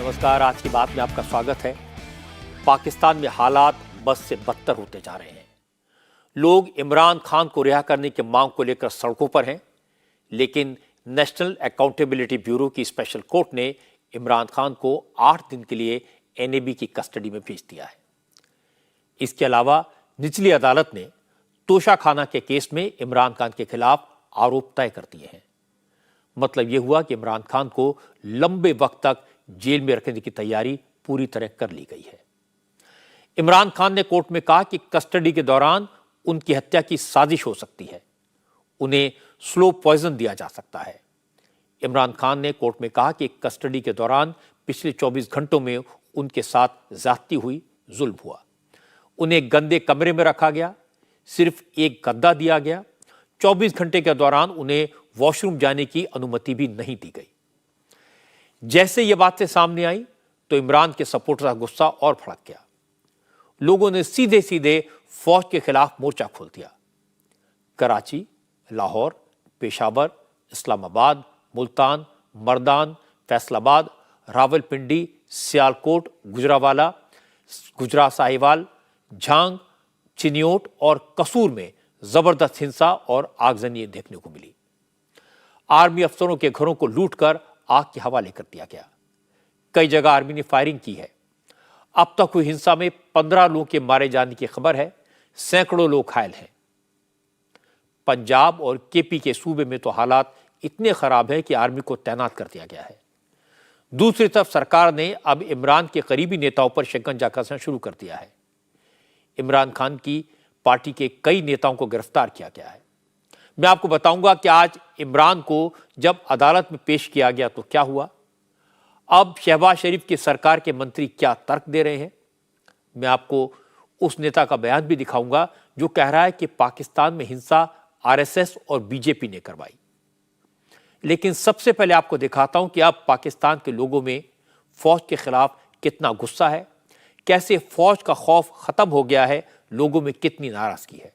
नमस्कार। आज की बात में आपका स्वागत है। पाकिस्तान में हालात बद से बदतर होते जा रहे हैं। लोग इमरान खान को रिहा करने की मांग को लेकर सड़कों पर हैं, लेकिन नेशनल अकाउंटेबिलिटी ब्यूरो की स्पेशल कोर्ट ने इमरान खान को 8 दिन के लिए एनएबी की कस्टडी में भेज दिया है। इसके अलावा निचली अदालत ने तोशाखाना के केस में इमरान खान के खिलाफ आरोप तय कर दिए हैं। मतलब यह हुआ कि इमरान खान को लंबे वक्त तक जेल में रखने की तैयारी पूरी तरह कर ली गई है। इमरान खान ने कोर्ट में कहा कि कस्टडी के दौरान उनकी हत्या की साजिश हो सकती है, उन्हें स्लो पॉइजन दिया जा सकता है। इमरान खान ने कोर्ट में कहा कि कस्टडी के दौरान पिछले 24 घंटों में उनके साथ ज्यादती हुई, जुल्म हुआ। उन्हें गंदे कमरे में रखा गया, सिर्फ एक गद्दा दिया गया। 24 घंटे के दौरान उन्हें वॉशरूम जाने की अनुमति भी नहीं दी गई। जैसे ये बातें सामने आई तो इमरान के सपोर्टर का गुस्सा और भड़क गया। लोगों ने सीधे सीधे फौज के खिलाफ मोर्चा खोल दिया। कराची, लाहौर, पेशावर, इस्लामाबाद, मुल्तान, मर्दान, फैसलाबाद, रावलपिंडी, सियालकोट, गुजरावाला, गुजरात साहिवाल, झांग, चिन्योट और कसूर में जबरदस्त हिंसा और आगजनी देखने को मिली। आर्मी अफसरों के घरों को लूटकर आग के हवाले कर दिया गया। कई जगह आर्मी ने फायरिंग की है। अब तक हुई हिंसा में 15 लोगों के मारे जाने की खबर है, सैकड़ों लोग घायल हैं। पंजाब और केपी के सूबे में तो हालात इतने खराब हैं कि आर्मी को तैनात कर दिया गया है। दूसरी तरफ सरकार ने अब इमरान के करीबी नेताओं पर शिकंजा कसना शुरू कर दिया है। इमरान खान की पार्टी के कई नेताओं को गिरफ्तार किया गया है। मैं आपको बताऊंगा कि आज इमरान को जब अदालत में पेश किया गया तो क्या हुआ। अब शहबाज शरीफ की सरकार के मंत्री क्या तर्क दे रहे हैं। मैं आपको उस नेता का बयान भी दिखाऊंगा जो कह रहा है कि पाकिस्तान में हिंसा आरएसएस और बीजेपी ने करवाई। लेकिन सबसे पहले आपको दिखाता हूं कि अब पाकिस्तान के लोगों में फौज के खिलाफ कितना गुस्सा है, कैसे फौज का खौफ खत्म हो गया है, लोगों में कितनी नाराजगी है।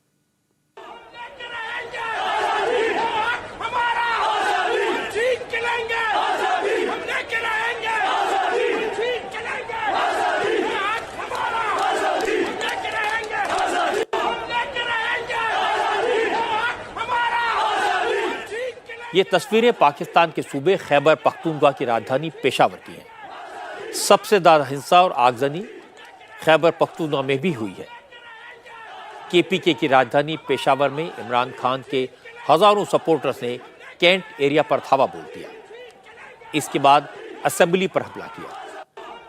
ये तस्वीरें पाकिस्तान के सूबे खैबर पख्तूनख्वा की राजधानी पेशावर की हैं। सबसे ज्यादा हिंसा और आगजनी खैबर पख्तूनख्वा में भी हुई है। केपीके की राजधानी पेशावर में इमरान खान के हजारों सपोर्टर्स ने कैंट एरिया पर धावा बोल दिया। इसके बाद असेंबली पर हमला किया।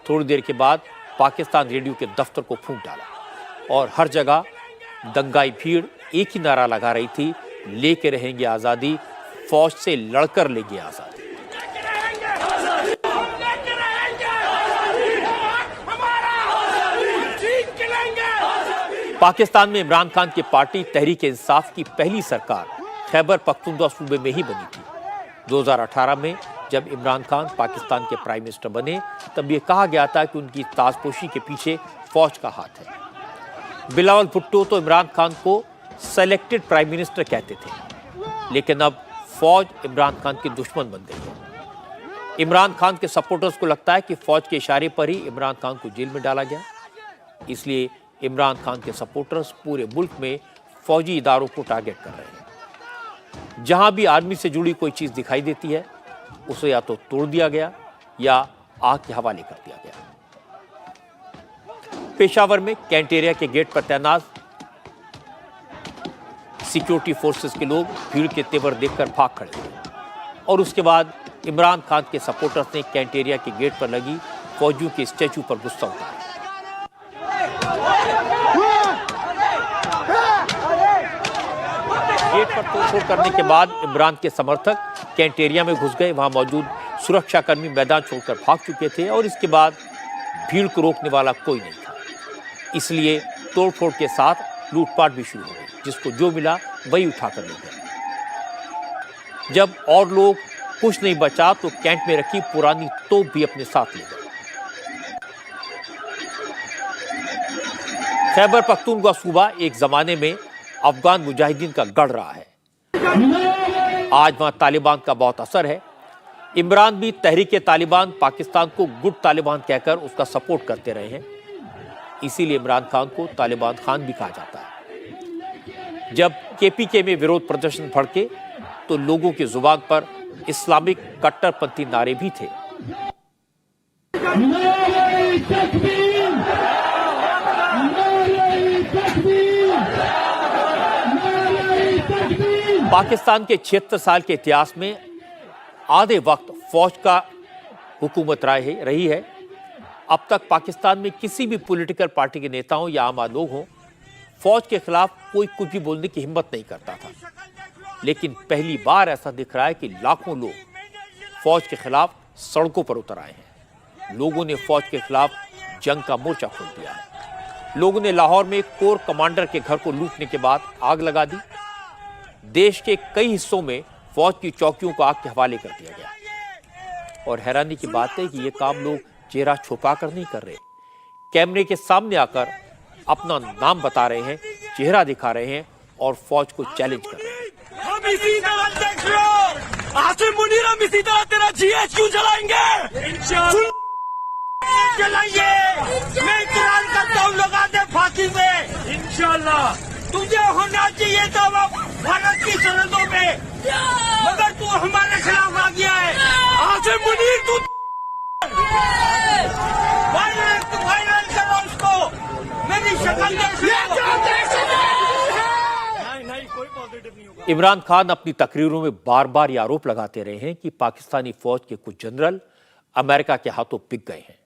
थोड़ी देर के बाद पाकिस्तान रेडियो के दफ्तर को फूंक डाला और हर जगह दंगाई भीड़ एक ही नारा लगा रही थी, लेके रहेंगे आजादी, फौज से लड़कर लेंगे आजादी। पाकिस्तान में इमरान खान की पार्टी तहरीक इंसाफ की पहली सरकार खैबर पख्तूनख्वा सूबे में ही बनी थी। 2018 में जब इमरान खान पाकिस्तान के प्राइम मिनिस्टर बने तब यह कहा गया था कि उनकी ताजपोशी के पीछे फौज का हाथ है। बिलावल भुट्टो तो इमरान खान को सेलेक्टेड प्राइम मिनिस्टर कहते थे, लेकिन अब फौज इमरान खान की दुश्मन बन गई है। इमरान खान के सपोर्टर्स को लगता है कि फौज के इशारे पर ही इमरान खान को जेल में डाला गया। इसलिए इमरान खान के सपोर्टर्स पूरे मुल्क में फौजी इदारों को टारगेट कर रहे हैं। जहां भी आर्मी से जुड़ी कोई चीज दिखाई देती है उसे या तो तोड़ दिया गया या आग के हवाले कर दिया गया। पेशावर में कैंट एरिया के गेट पर तैनात सिक्योरिटी फोर्सेस के लोग भीड़ के तेवर देखकर भाग खड़े हुए और उसके बाद इमरान खान के सपोर्टर्स ने कैंट एरिया के गेट पर लगी फौजियों के स्टैचू पर गुस्सा उतारा। गेट पर तोड़फोड़ करने के बाद इमरान के समर्थक कैंट एरिया में घुस गए। वहां मौजूद सुरक्षाकर्मी मैदान छोड़कर भाग चुके थे और इसके बाद भीड़ को रोकने वाला कोई नहीं था। इसलिए तोड़फोड़ के साथ लूटपाट भी शुरू हो गई, जिसको जो मिला वही उठाकर ले गए। जब और लोग कुछ नहीं बचा तो कैंट में रखी पुरानी तोप भी अपने साथ ले गए। खैबर पख्तूनख्वा सूबा एक जमाने में अफगान मुजाहिदीन का गढ़ रहा है। आज वहां तालिबान का बहुत असर है। इमरान भी तहरीक तालिबान पाकिस्तान को गुड तालिबान कहकर उसका सपोर्ट करते रहे हैं। इसीलिए इमरान खान को तालिबान खान भी कहा जाता है। जब केपीके में विरोध प्रदर्शन भड़के तो लोगों की जुबान पर इस्लामिक कट्टरपंथी नारे भी थे। पाकिस्तान के 76 साल के इतिहास में आधे वक्त फौज का हुकूमत रही है। अब तक पाकिस्तान में किसी भी पॉलिटिकल पार्टी के नेताओं या आम लोग हों, फौज के खिलाफ कोई कुछ भी बोलने की हिम्मत नहीं करता था। लेकिन पहली बार ऐसा दिख रहा है कि लाखों लोग फौज के खिलाफ सड़कों पर उतर आए हैं। लोगों ने फौज के खिलाफ जंग का मोर्चा खोल दिया है। लोगों ने लाहौर में कोर कमांडर के घर को लूटने के बाद आग लगा दी। देश के कई हिस्सों में फौज की चौकियों को आग के हवाले कर दिया गया। और हैरानी की बात है कि यह काम लोग चेहरा छुपा कर नहीं कर रहे, कैमरे के सामने आकर अपना नाम बता रहे हैं, चेहरा दिखा रहे हैं और फौज को चैलेंज कर रहे हैं। हम इसी तरह देख लो, आसिम मुनीर हम इसी तरह तेरा GHQ जलाएंगे, इंशाअल्लाह जलाएंगे। मैं इकरार करता हूँ, लगा दे फांसी पे, इंशाअल्लाह। तुझे होना चाहिए था भारत की सरहदों में, मगर तू हमारे खिलाफ आ गया है। आसिम मुनीर तू वायरल करो उसको, मेरी शक्ल देख लो। इमरान खान अपनी तकरीरों में बार बार यह आरोप लगाते रहे हैं कि पाकिस्तानी फौज के कुछ जनरल अमेरिका के हाथों बिक गए हैं।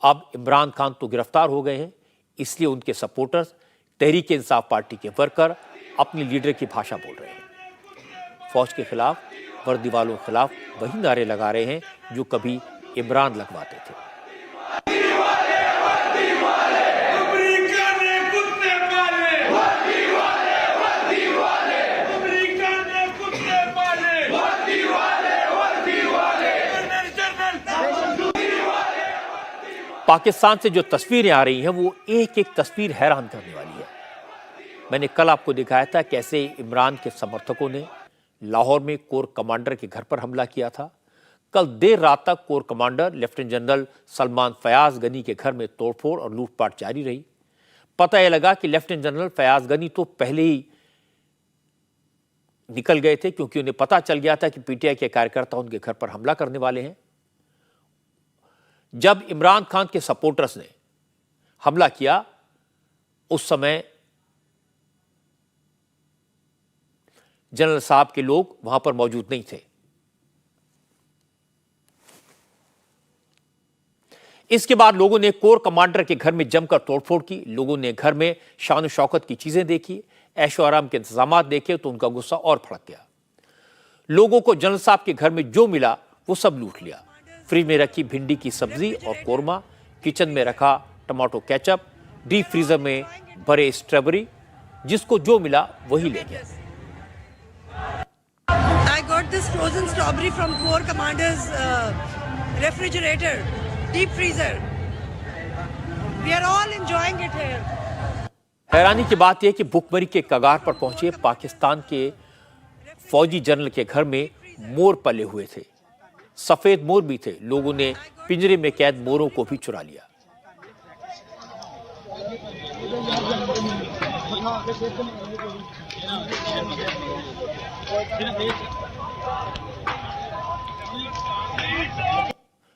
अब इमरान खान तो गिरफ्तार हो गए हैं, इसलिए उनके सपोर्टर्स, तहरीक इंसाफ पार्टी के वर्कर अपनी लीडर की भाषा बोल रहे हैं। फौज के खिलाफ, वर्दी वालों के खिलाफ वही नारे लगा रहे हैं जो कभी इमरान लगवाते थे। पाकिस्तान से जो तस्वीरें आ रही हैं वो एक एक तस्वीर हैरान करने वाली है। मैंने कल आपको दिखाया था कैसे इमरान के समर्थकों ने लाहौर में कोर कमांडर के घर पर हमला किया था। कल देर रात तक core commander lieutenant general Salman Fayyaz Ghani के घर में तोड़फोड़ और लूटपाट जारी रही। पता यह लगा कि लेफ्टिनेंट जनरल फयाज गनी तो पहले ही निकल गए थे, क्योंकि उन्हें पता चल गया था कि पीटीआई के कार्यकर्ता उनके घर पर हमला करने वाले हैं। जब इमरान खान के सपोर्टर्स ने हमला किया उस समय जनरल साहब के लोग वहां पर मौजूद नहीं थे। इसके बाद लोगों ने कोर कमांडर के घर में जमकर तोड़फोड़ की। लोगों ने घर में शान शौकत की चीजें देखी, ऐशो आराम के इंतजाम देखे तो उनका गुस्सा और भड़क गया। लोगों को जनरल साहब के घर में जो मिला वो सब लूट लिया। फ्रिज में रखी भिंडी की सब्जी और कोरमा, किचन में रखा टमाटो केचप, डीप फ्रीजर में भरे स्ट्रॉबेरी, जिसको जो मिला वही ले गया। I got this frozen strawberry from Corps Commander's refrigerator, deep freezer. We are all enjoying it here. हैरानी की बात यह कि भुखमरी के कगार पर पहुंचे पाकिस्तान के फौजी जनरल के घर में मोर पले हुए थे, सफेद मोर भी थे। लोगों ने पिंजरे में कैद मोरों को भी चुरा लिया।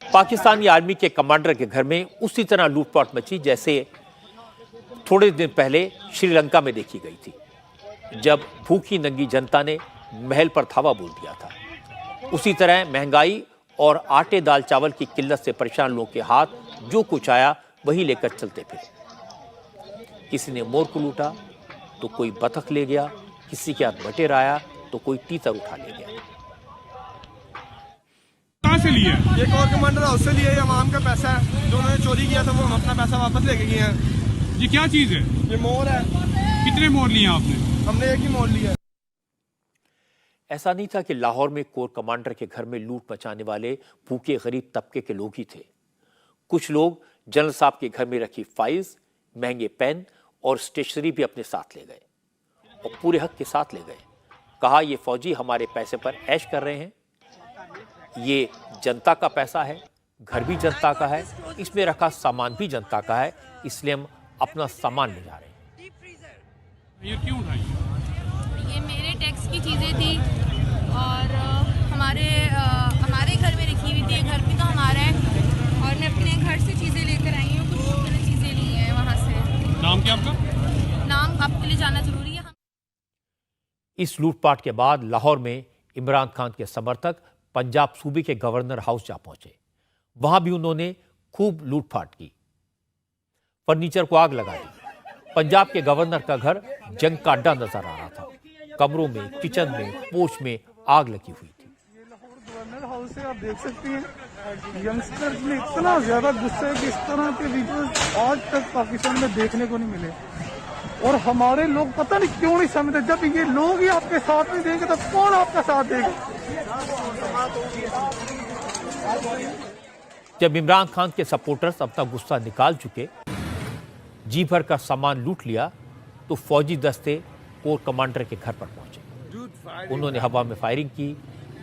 पाकिस्तानी आर्मी के कमांडर के घर में उसी तरह लूटपाट मची जैसे थोड़े दिन पहले श्रीलंका में देखी गई थी, जब भूखी नंगी जनता ने महल पर धावा बोल दिया था। उसी तरह महंगाई और आटे दाल चावल की किल्लत से परेशान लोगों के हाथ जो कुछ आया वही लेकर चलते फिरे। किसी ने मोर को लूटा तो कोई बतख ले गया, किसी के हाथ बटेर आया तो कोई तीतर उठा ले गया। कहाँ से लिए? ये कोर कमांडर हाउस से लिए, अवाम का पैसा है जो उन्होंने चोरी किया था, वो हम अपना पैसा वापस लेके गए हैं। ये क्या चीज है? ये मोर है। कितने मोर लिए आपने? हमने एक ही मोर लिया। ऐसा नहीं था कि लाहौर में कोर कमांडर के घर में लूट मचाने वाले भूखे गरीब तबके के लोग ही थे। कुछ लोग जनरल साहब के घर में रखी फाइल्स, महंगे पेन और स्टेशनरी भी अपने साथ ले गए और पूरे हक के साथ ले गए। कहा ये फौजी हमारे पैसे पर ऐश कर रहे हैं। ये जनता का पैसा है, घर भी जनता का है, इसमें रखा सामान भी जनता का है, इसलिए हम अपना सामान ले जा रहे हैं। Deep freezer. ये क्यों उठाई? ये मेरे टैक्स की चीज़ें थी और हमारे घर में रखी हुई थी। घर भी तो हमारा है और मैं अपने घर से चीज़ें लेकर आई हूँ। कुछ मैंने चीज़ें ली हैं वहाँ से। नाम क्या आपका? नाम आपके लिए जानना जरूरी है? इस लूटपाट के बाद लाहौर में इमरान खान के समर्थक पंजाब सूबे के गवर्नर हाउस जा पहुंचे। वहां भी उन्होंने खूब लूटपाट की, फर्नीचर को आग लगा दी। पंजाब के गवर्नर का घर जंग का अड्डा नजर आ रहा था। कमरों में, किचन में, पोर्च में आग लगी हुई थी। गवर्नर हाउस से आप देख सकते हैं यंगस्टर्स में इतना ज्यादा गुस्सा है कि इस तरह के वीडियोस आज तक पाकिस्तान में देखने को नहीं मिले और हमारे लोग पता नहीं क्यों नहीं समझते। जब ये लोग ही आपके साथ नहीं देंगे तो कौन आपका साथ देगा? जब इमरान खान के सपोर्टर्स अपना गुस्सा निकाल चुके, जी भर का सामान लूट लिया, तो फौजी दस्ते कोर कमांडर के घर पर पहुंचे। उन्होंने हवा में फायरिंग की,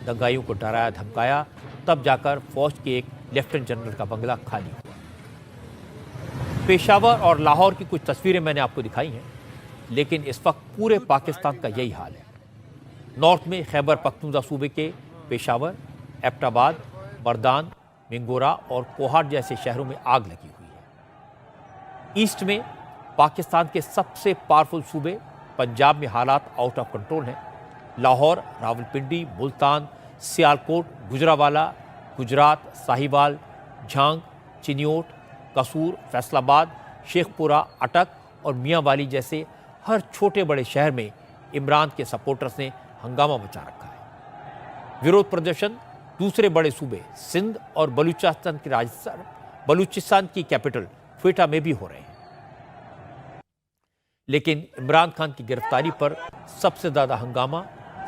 दंगाइयों को डराया धमकाया, तब जाकर फौज के एक लेफ्टिनेंट जनरल का बंगला खाली हुआ। पेशावर और लाहौर की कुछ तस्वीरें मैंने आपको दिखाई हैं, लेकिन इस वक्त पूरे पाकिस्तान का यही हाल है। नॉर्थ में खैबर पख्तूनख्वा सूबे के पेशावर, एबटाबाद, बरदान, मिंगोरा और कोहाट जैसे शहरों में आग लगी हुई है। ईस्ट में पाकिस्तान के सबसे पावरफुल सूबे पंजाब में हालात आउट ऑफ कंट्रोल हैं। लाहौर, रावलपिंडी, मुल्तान, सियालकोट, गुजरावाला, गुजरात, साहिवाल, झांग, चिन्योट, कसूर, फैसलाबाद, शेखपुरा, अटक और मियांवाली जैसे हर छोटे बड़े शहर में इमरान के सपोर्टर्स ने हंगामा मचा रखा है। विरोध प्रदर्शन दूसरे बड़े सूबे सिंध और बलूचिस्तान की कैपिटल क्वेटा में भी हो रहे हैं। लेकिन इमरान खान की गिरफ्तारी पर सबसे ज्यादा हंगामा,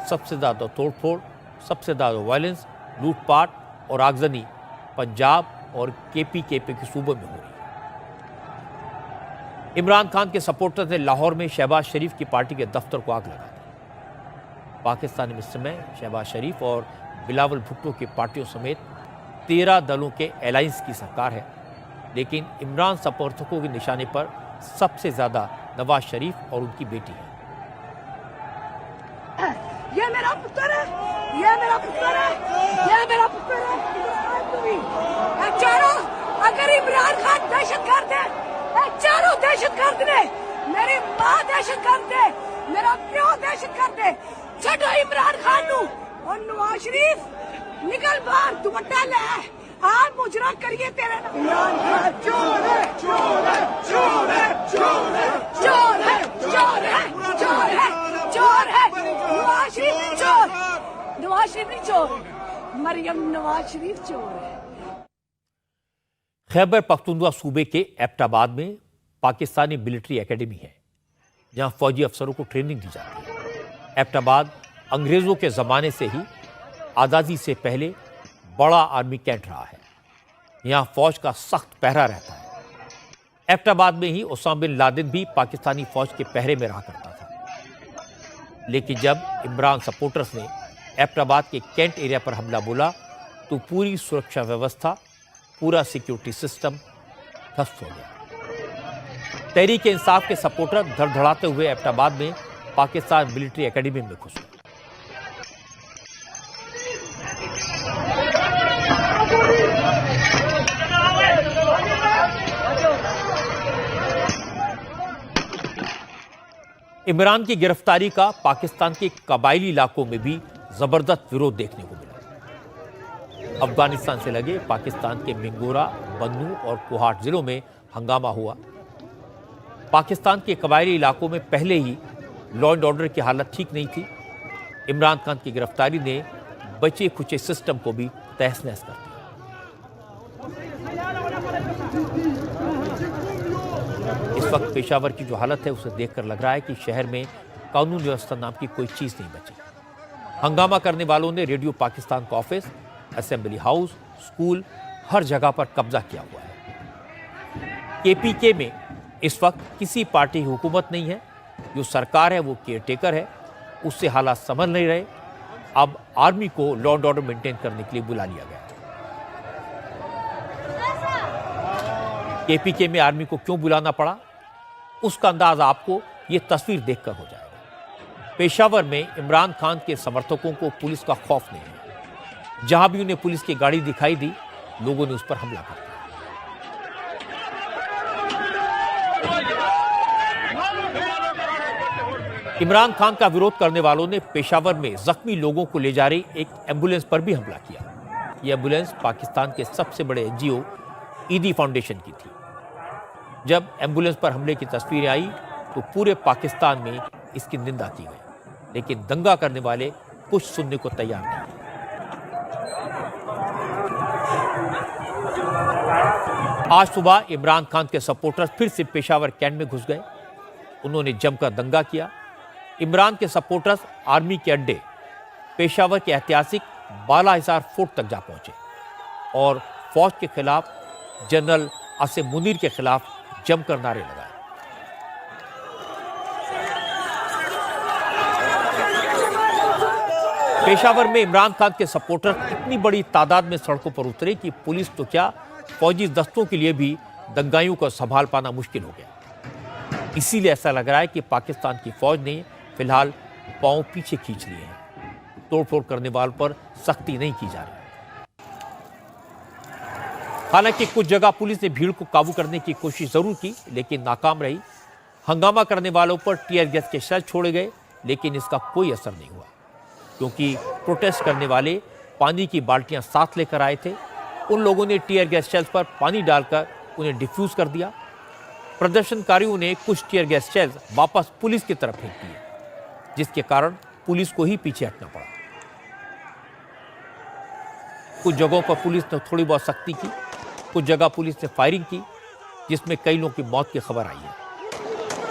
सबसे ज्यादा तोड़फोड़, सबसे ज्यादा वायलेंस, लूटपाट और आगजनी पंजाब और केपीके के सूबों में हो रही है। इमरान खान के सपोर्टर्स ने लाहौर में शहबाज शरीफ की पार्टी के दफ्तर को आग लगा दी। पाकिस्तान में इस समय शहबाज शरीफ और बिलावल भुट्टो की पार्टियों समेत 13 दलों के अलायंस की सरकार है, लेकिन इमरान समर्थकों के निशाने पर सबसे ज्यादा नवाज शरीफ और उनकी बेटी है। ये मेरा पुत्र है, ये मेरा पुत्र है, ये मेरा पुत्र है। चारों अगर इमरान खान दहशतगर्द है, चारों दहशतगर्द ने, मेरी मां दहशतगर्द है, मेरा प्यो दहशतगर्द है। छो इमरान खान नू और नवाज शरीफ निकल बाहर, दुपट्टा ले आ मुजरा करिए तेरे नाम। इमरान खान चोर है, चोर है, चोर है, चोर है, चोर है, चोर है, चोर है, चोर है। नवाज शरीफ चोर, नवाज शरीफ नहीं चोर, मरियम नवाज शरीफ चोर है। खैबर पख्तूनख्वा सूबे के एबटाबाद में पाकिस्तानी मिलिट्री एकेडमी है, जहां फौजी अफसरों को ट्रेनिंग दी जाती है। एबटाबाद अंग्रेजों के जमाने से ही आज़ादी से पहले बड़ा आर्मी कैंट रहा है। यहां फौज का सख्त पहरा रहता है। एबटाबाद में ही ओसामा बिन लादेन भी पाकिस्तानी फौज के पहरे में रहा करता था। लेकिन जब इमरान सपोर्टर्स ने एबटाबाद के कैंट एरिया पर हमला बोला, तो पूरी सुरक्षा व्यवस्था, पूरा सिक्योरिटी सिस्टम ध्वस्त हो गया। तहरीक इंसाफ के सपोर्टर धड़धड़ाते हुए एबटाबाद में पाकिस्तान मिलिट्री एकेडमी में घुस गए। इमरान की गिरफ्तारी का पाकिस्तान के कबायली इलाकों में भी जबरदस्त विरोध देखने को मिला। अफगानिस्तान से लगे पाकिस्तान के मिंगोरा, बन्नू और कोहाट जिलों में हंगामा हुआ। पाकिस्तान के कबायली इलाकों में पहले ही लॉ एंड ऑर्डर की हालत ठीक नहीं थी। इमरान खान की गिरफ्तारी ने बचे खुचे सिस्टम को भी तहस नहस कर दिया। इस वक्त पेशावर की जो हालत है उसे देखकर लग रहा है कि शहर में कानून व्यवस्था नाम की कोई चीज नहीं बची। हंगामा करने वालों ने रेडियो पाकिस्तान का ऑफिस, असेंबली हाउस, स्कूल, हर जगह पर कब्जा किया हुआ है। केपीके में इस वक्त किसी पार्टी की हुकूमत नहीं है। जो सरकार है वो केयरटेकर है, उससे हालात संभल नहीं रहे। अब आर्मी को लॉ एंड ऑर्डर मेंटेन करने के लिए बुला लिया गया। केपीके में आर्मी को क्यों बुलाना पड़ा, उसका अंदाज आपको ये तस्वीर देखकर हो जाएगा। पेशावर में इमरान खान के समर्थकों को पुलिस का खौफ नहीं है। जहां भी उन्हें पुलिस की गाड़ी दिखाई दी, लोगों ने उस पर हमला कर दिया। इमरान खान का विरोध करने वालों ने पेशावर में जख्मी लोगों को ले जा रही एक एम्बुलेंस पर भी हमला किया। यह एम्बुलेंस पाकिस्तान के सबसे बड़े एनजीओ ईदी फाउंडेशन की थी। जब एम्बुलेंस पर हमले की तस्वीरें आई तो पूरे पाकिस्तान में इसकी निंदा की गई, लेकिन दंगा करने वाले कुछ सुनने को तैयार नहीं। आज सुबह इमरान खान के सपोर्टर्स फिर से पेशावर कैंट में घुस गए। उन्होंने जमकर दंगा किया। इमरान के सपोर्टर्स आर्मी के अड्डे पेशावर के ऐतिहासिक बाला हिसार फोर्ट तक जा पहुंचे और फौज के खिलाफ, जनरल आसिम मुनीर के खिलाफ जमकर नारे लगाए। पेशावर में इमरान खान के सपोर्टर इतनी बड़ी तादाद में सड़कों पर उतरे कि पुलिस तो क्या, फौजी दस्तों के लिए भी दंगाइयों को संभाल पाना मुश्किल हो गया। इसीलिए ऐसा लग रहा है कि पाकिस्तान की फौज ने फिलहाल पांव पीछे खींच लिए हैं। तोड़फोड़ करने वालों पर सख्ती नहीं की जा रही। हालांकि कुछ जगह पुलिस ने भीड़ को काबू करने की कोशिश जरूर की, लेकिन नाकाम रही। हंगामा करने वालों पर टीयर गैस के शेल छोड़े गए, लेकिन इसका कोई असर नहीं हुआ, क्योंकि प्रोटेस्ट करने वाले पानी की बाल्टियां साथ लेकर आए थे। उन लोगों ने टीयर गैस शेल्स पर पानी डालकर उन्हें डिफ्यूज कर दिया। प्रदर्शनकारियों ने कुछ टीयर गैस शेल्स वापस पुलिस की तरफ फेंक दिए, जिसके कारण पुलिस को ही पीछे हटना पड़ा। कुछ जगहों पर पुलिस ने थोड़ी बहुत सख्ती की, कुछ जगह पुलिस ने फायरिंग की, जिसमें कई लोगों की मौत की खबर आई है।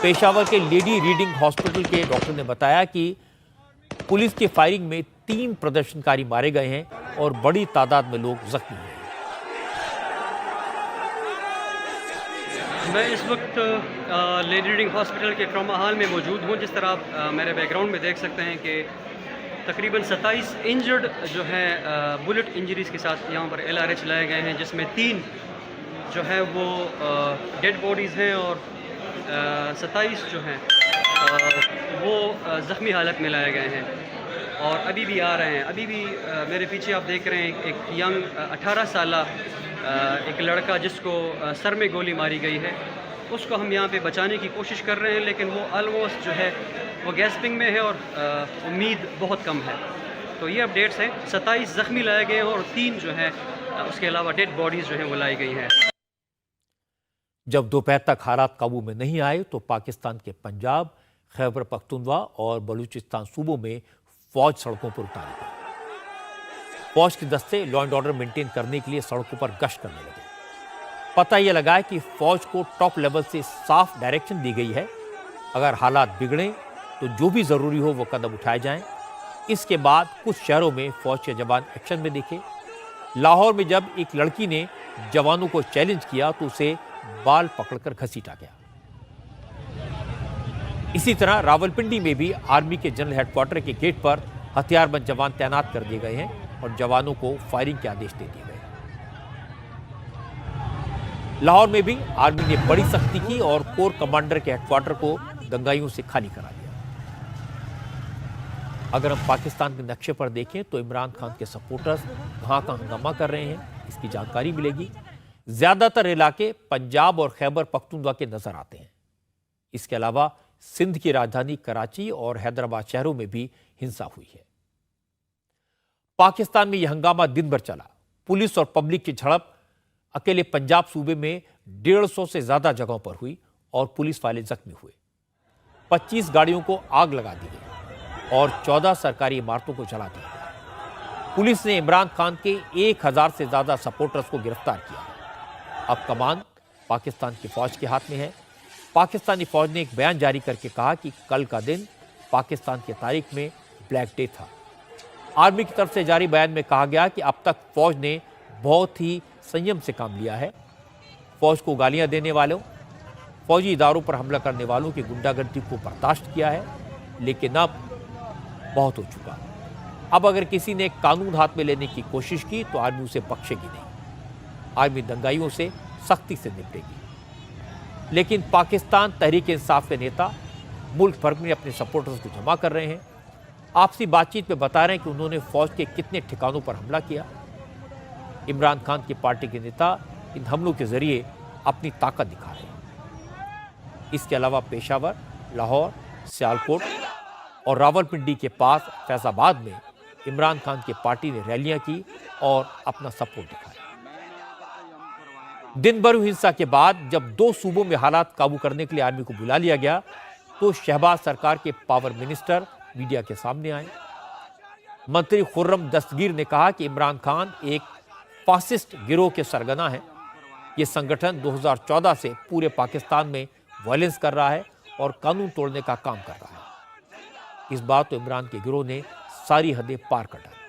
पेशावर के लेडी रीडिंग हॉस्पिटल के डॉक्टर ने बताया कि पुलिस की फायरिंग में 3 प्रदर्शनकारी मारे गए हैं और बड़ी तादाद में लोग जख्मी हुए। मैं इस वक्त लेडी रीडिंग हॉस्पिटल के ट्रॉमा हॉल में मौजूद हूँ। जिस तरह आप मेरे बैकग्राउंड में देख सकते हैं कि तकरीबन 27 इंजर्ड जो है बुलेट इंजरीज़ के साथ यहाँ पर LRH लाए गए हैं, जिसमें 3 जो है वो डेड बॉडीज़ हैं और 27 जो हैं वो ज़ख्मी हालत में लाए गए हैं और अभी भी आ रहे हैं। अभी भी मेरे पीछे आप देख रहे हैं एक यंग 18 साला एक लड़का जिसको सर में गोली मारी गई है, उसको हम यहाँ पे बचाने की कोशिश कर रहे हैं, लेकिन वो ऑलमोस्ट जो है वो गैस्पिंग में है और उम्मीद बहुत कम है। तो ये अपडेट्स हैं। 27 ज़ख्मी लाए गए हैं और 3 जो है उसके अलावा डेड बॉडीज़ जो हैं वो लाई गई हैं। जब दोपहर तक हालात काबू में नहीं आए तो पाकिस्तान के पंजाब, खैबर पख्तूनख्वा और बलूचिस्तान सूबों में फौज सड़कों पर उतारी गई। फौज के दस्ते लॉ एंड ऑर्डर मेंटेन करने के लिए सड़कों पर गश्त करने लगे। पता यह लगा है कि फौज को टॉप लेवल से साफ डायरेक्शन दी गई है, अगर हालात बिगड़े तो जो भी जरूरी हो वो कदम उठाए जाएं। इसके बाद कुछ शहरों में फौज के जवान एक्शन में दिखे। लाहौर में जब एक लड़की ने जवानों को चैलेंज किया तो उसे बाल पकड़कर घसीटा गया। इसी तरह रावलपिंडी में भी आर्मी के जनरल हेडक्वार्टर के गेट पर हथियारबंद जवान तैनात कर दिए गए हैं और जवानों को फायरिंग के आदेश दे दिए गए। लाहौर में भी आर्मी ने बड़ी सख्ती की और कोर कमांडर के हेडक्वार्टर को दंगाइयों से खाली करा दिया। अगर हम पाकिस्तान के नक्शे पर देखें तो इमरान खान के सपोर्टर्स कहां कहां हंगामा कर रहे हैं, इसकी जानकारी मिलेगी। ज्यादातर इलाके पंजाब और खैबर पख्तूनख्वा के नजर आते हैं। इसके अलावा सिंध की राजधानी कराची और हैदराबाद शहरों में भी हिंसा हुई है। पाकिस्तान में यह हंगामा दिन भर चला। पुलिस और पब्लिक की झड़प अकेले पंजाब सूबे में 150 से ज्यादा जगहों पर हुई और पुलिस वाले जख्मी हुए। 25 गाड़ियों को आग लगा दी गई और 14 सरकारी इमारतों को जला दिया गया। पुलिस ने इमरान खान के 1000 से ज्यादा सपोर्टर्स को गिरफ्तार किया। अब कमान पाकिस्तान की फौज के हाथ में है। पाकिस्तानी फौज ने एक बयान जारी करके कहा कि कल का दिन पाकिस्तान की तारीख में ब्लैक डे था। आर्मी की तरफ से जारी बयान में कहा गया कि अब तक फौज ने बहुत ही संयम से काम लिया है। फौज को गालियां देने वालों, फौजी इदारों पर हमला करने वालों की गुंडागर्दी को बर्दाश्त किया है, लेकिन अब बहुत हो चुका। अब अगर किसी ने कानून हाथ में लेने की कोशिश की तो आर्मी उसे बख्शेगी नहीं। आर्मी दंगाइयों से सख्ती से निपटेगी। लेकिन पाकिस्तान तहरीक इंसाफ के नेता मुल्क भर में अपने सपोर्टर्स को जमा कर रहे हैं। आपसी बातचीत में बता रहे हैं कि उन्होंने फौज के कितने ठिकानों पर हमला किया। इमरान खान की पार्टी के नेता इन हमलों के जरिए अपनी ताकत दिखा रहे हैं। इसके अलावा पेशावर, लाहौर, सियालकोट और रावलपिंडी के पास फैजाबाद में इमरान खान की पार्टी ने रैलियां की और अपना सपोर्ट दिखाया। दिन भर हिंसा के बाद जब 2 सूबों में हालात काबू करने के लिए आर्मी को बुला लिया गया तो शहबाज सरकार के पावर मिनिस्टर मीडिया के सामने आए। मंत्री खुर्रम दस्तगीर ने कहा कि इमरान खान एक फासिस्ट गिरोह के सरगना है। यह संगठन 2014 से पूरे पाकिस्तान में वायलेंस कर रहा है और कानून तोड़ने का काम कर रहा है। इस बार तो इमरान के गिरोह ने सारी हदें पार कर डाली।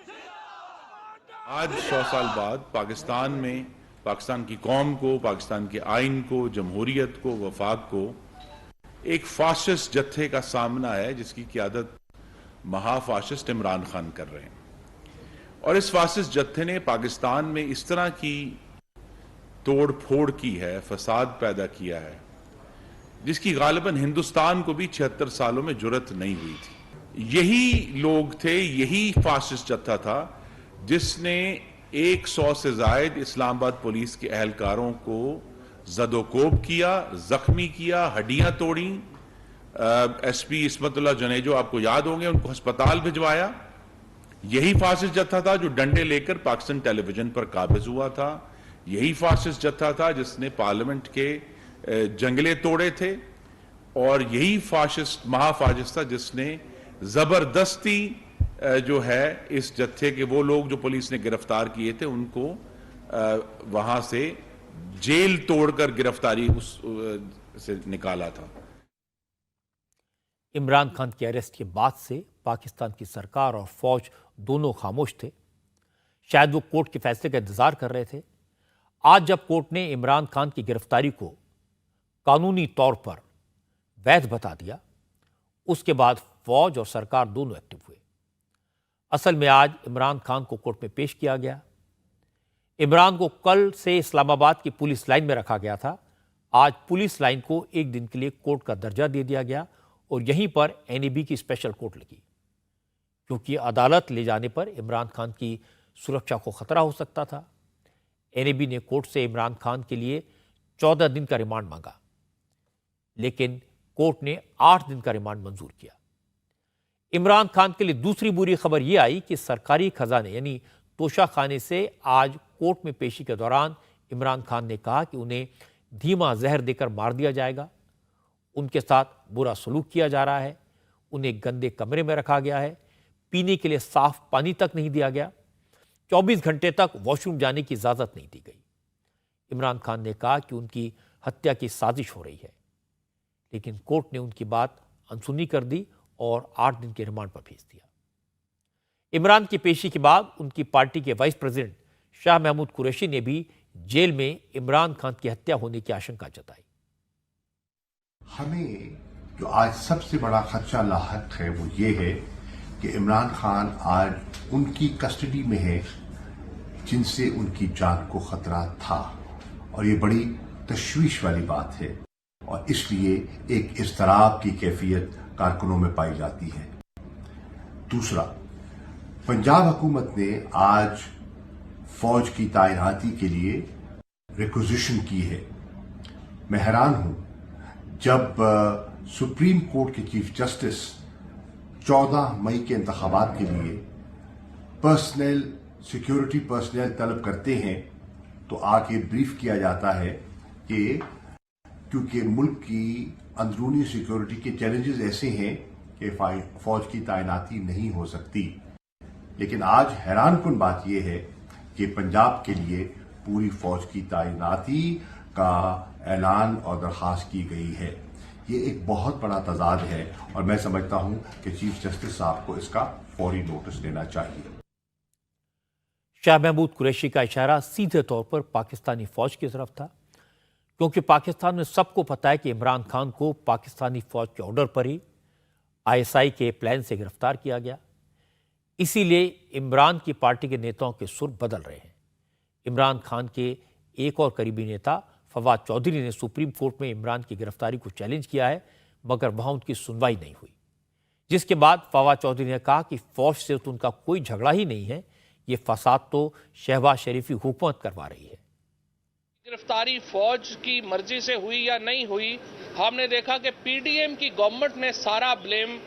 आज 100 साल बाद पाकिस्तान में पाकिस्तान की कौम को, पाकिस्तान के आइन को, जमहूरियत को, वफाक को एक फाशिस्ट जत्थे का सामना है जिसकी क़यादत महाफाशिस्ट इमरान खान कर रहे हैं। और इस फाशिस्ट जत्थे ने पाकिस्तान में इस तरह की तोड़ फोड़ की है, फसाद पैदा किया है, जिसकी गालिबन हिंदुस्तान को भी 76 सालों में जुर्रत नहीं हुई थी। यही लोग थे, यही फाशिस्ट जत्था था जिसने 100 से जायद इस्लामाबाद पुलिस के अहलकारों को जदोकोब किया, जख्मी किया, हड्डियां तोड़ी। एसपी इस्मतुल्लाह जनेजो आपको याद होंगे, उनको अस्पताल भिजवाया। यही फाशिस्ट जत्था था जो डंडे लेकर पाकिस्तान टेलीविजन पर काबिज हुआ था। यही फाशिस्ट जत्था था जिसने पार्लियामेंट के जंगले तोड़े थे। और यही फाशिस्ट महाफाशिस्ट था जिसने जबरदस्ती जो है इस जत्थे के वो लोग जो पुलिस ने गिरफ्तार किए थे उनको वहां से जेल तोड़कर गिरफ्तारी से निकाला था। इमरान खान के अरेस्ट के बाद से पाकिस्तान की सरकार और फौज दोनों खामोश थे। शायद वो कोर्ट के फैसले का इंतजार कर रहे थे। आज जब कोर्ट ने इमरान खान की गिरफ्तारी को कानूनी तौर पर वैध बता दिया, उसके बाद फौज और सरकार दोनों एक्टिव हुए। असल में आज इमरान खान को कोर्ट में पेश किया गया। इमरान को कल से इस्लामाबाद की पुलिस लाइन में रखा गया था। आज पुलिस लाइन को एक दिन के लिए कोर्ट का दर्जा दे दिया गया और यहीं पर एनएबी की स्पेशल कोर्ट लगी, क्योंकि अदालत ले जाने पर इमरान खान की सुरक्षा को खतरा हो सकता था। एनएबी ने कोर्ट से इमरान खान के लिए 14 दिन का रिमांड मांगा, लेकिन कोर्ट ने 8 दिन का रिमांड मंजूर किया। इमरान खान के लिए दूसरी बुरी खबर यह आई कि सरकारी खजाने यानी तोशा खाने से आज कोर्ट में पेशी के दौरान इमरान खान ने कहा कि उन्हें धीमा जहर देकर मार दिया जाएगा, उनके साथ बुरा सलूक किया जा रहा है, उन्हें गंदे कमरे में रखा गया है, पीने के लिए साफ पानी तक नहीं दिया गया, 24 घंटे तक वॉशरूम जाने की इजाज़त नहीं दी गई। इमरान खान ने कहा कि उनकी हत्या की साजिश हो रही है, लेकिन कोर्ट ने उनकी बात अनसुनी कर दी और 8 दिन के रिमांड पर भेज दिया। इमरान की पेशी के बाद उनकी पार्टी के वाइस प्रेसिडेंट शाह महमूद कुरैशी ने भी जेल में इमरान खान की हत्या होने की आशंका जताई। हमें जो आज सबसे बड़ा खदशा लाहक है वो ये है कि इमरान खान आज उनकी कस्टडी में है जिनसे उनकी जान को खतरा था, और ये बड़ी तशवीश वाली बात है और इसलिए एक इज़्तिराब की कैफियत कारकुनों में पाई जाती है। दूसरा, पंजाब हुकूमत ने आज फौज की तैनाती के लिए रिक्विजिशन की है। मैं हैरान हूं, जब सुप्रीम कोर्ट के चीफ जस्टिस 14 मई के इंतखाबात के लिए सिक्योरिटी पर्सनल तलब करते हैं तो आके ब्रीफ किया जाता है कि क्योंकि मुल्क की अंदरूनी सिक्योरिटी के चैलेंजेस ऐसे हैं कि फौज की तैनाती नहीं हो सकती। लेकिन आज हैरानकुन बात यह है कि पंजाब के लिए पूरी फौज की तैनाती का ऐलान और दरखास्त की गई है। ये एक बहुत बड़ा तजाद है और मैं समझता हूं कि चीफ जस्टिस साहब को इसका फौरी नोटिस देना चाहिए। शाह महमूद कुरैशी का इशारा सीधे तौर पर पाकिस्तानी फौज की तरफ था, क्योंकि पाकिस्तान में सबको पता है कि इमरान खान को पाकिस्तानी फौज के ऑर्डर पर ही आईएसआई के प्लान से गिरफ्तार किया गया। इसीलिए इमरान की पार्टी के नेताओं के सुर बदल रहे हैं। इमरान खान के एक और करीबी नेता फवाद चौधरी ने सुप्रीम कोर्ट में इमरान की गिरफ्तारी को चैलेंज किया है, मगर वहां उनकी सुनवाई नहीं हुई, जिसके बाद फवाद चौधरी ने कहा कि फौज से तो उनका कोई झगड़ा ही नहीं है, ये फसाद तो शहबाज शरीफ की हुकूमत करवा रही है। गिरफ्तारी फौज की मर्जी से हुई या नहीं हुई, हमने देखा कि पीडीएम की गवर्नमेंट ने सारा ब्लेम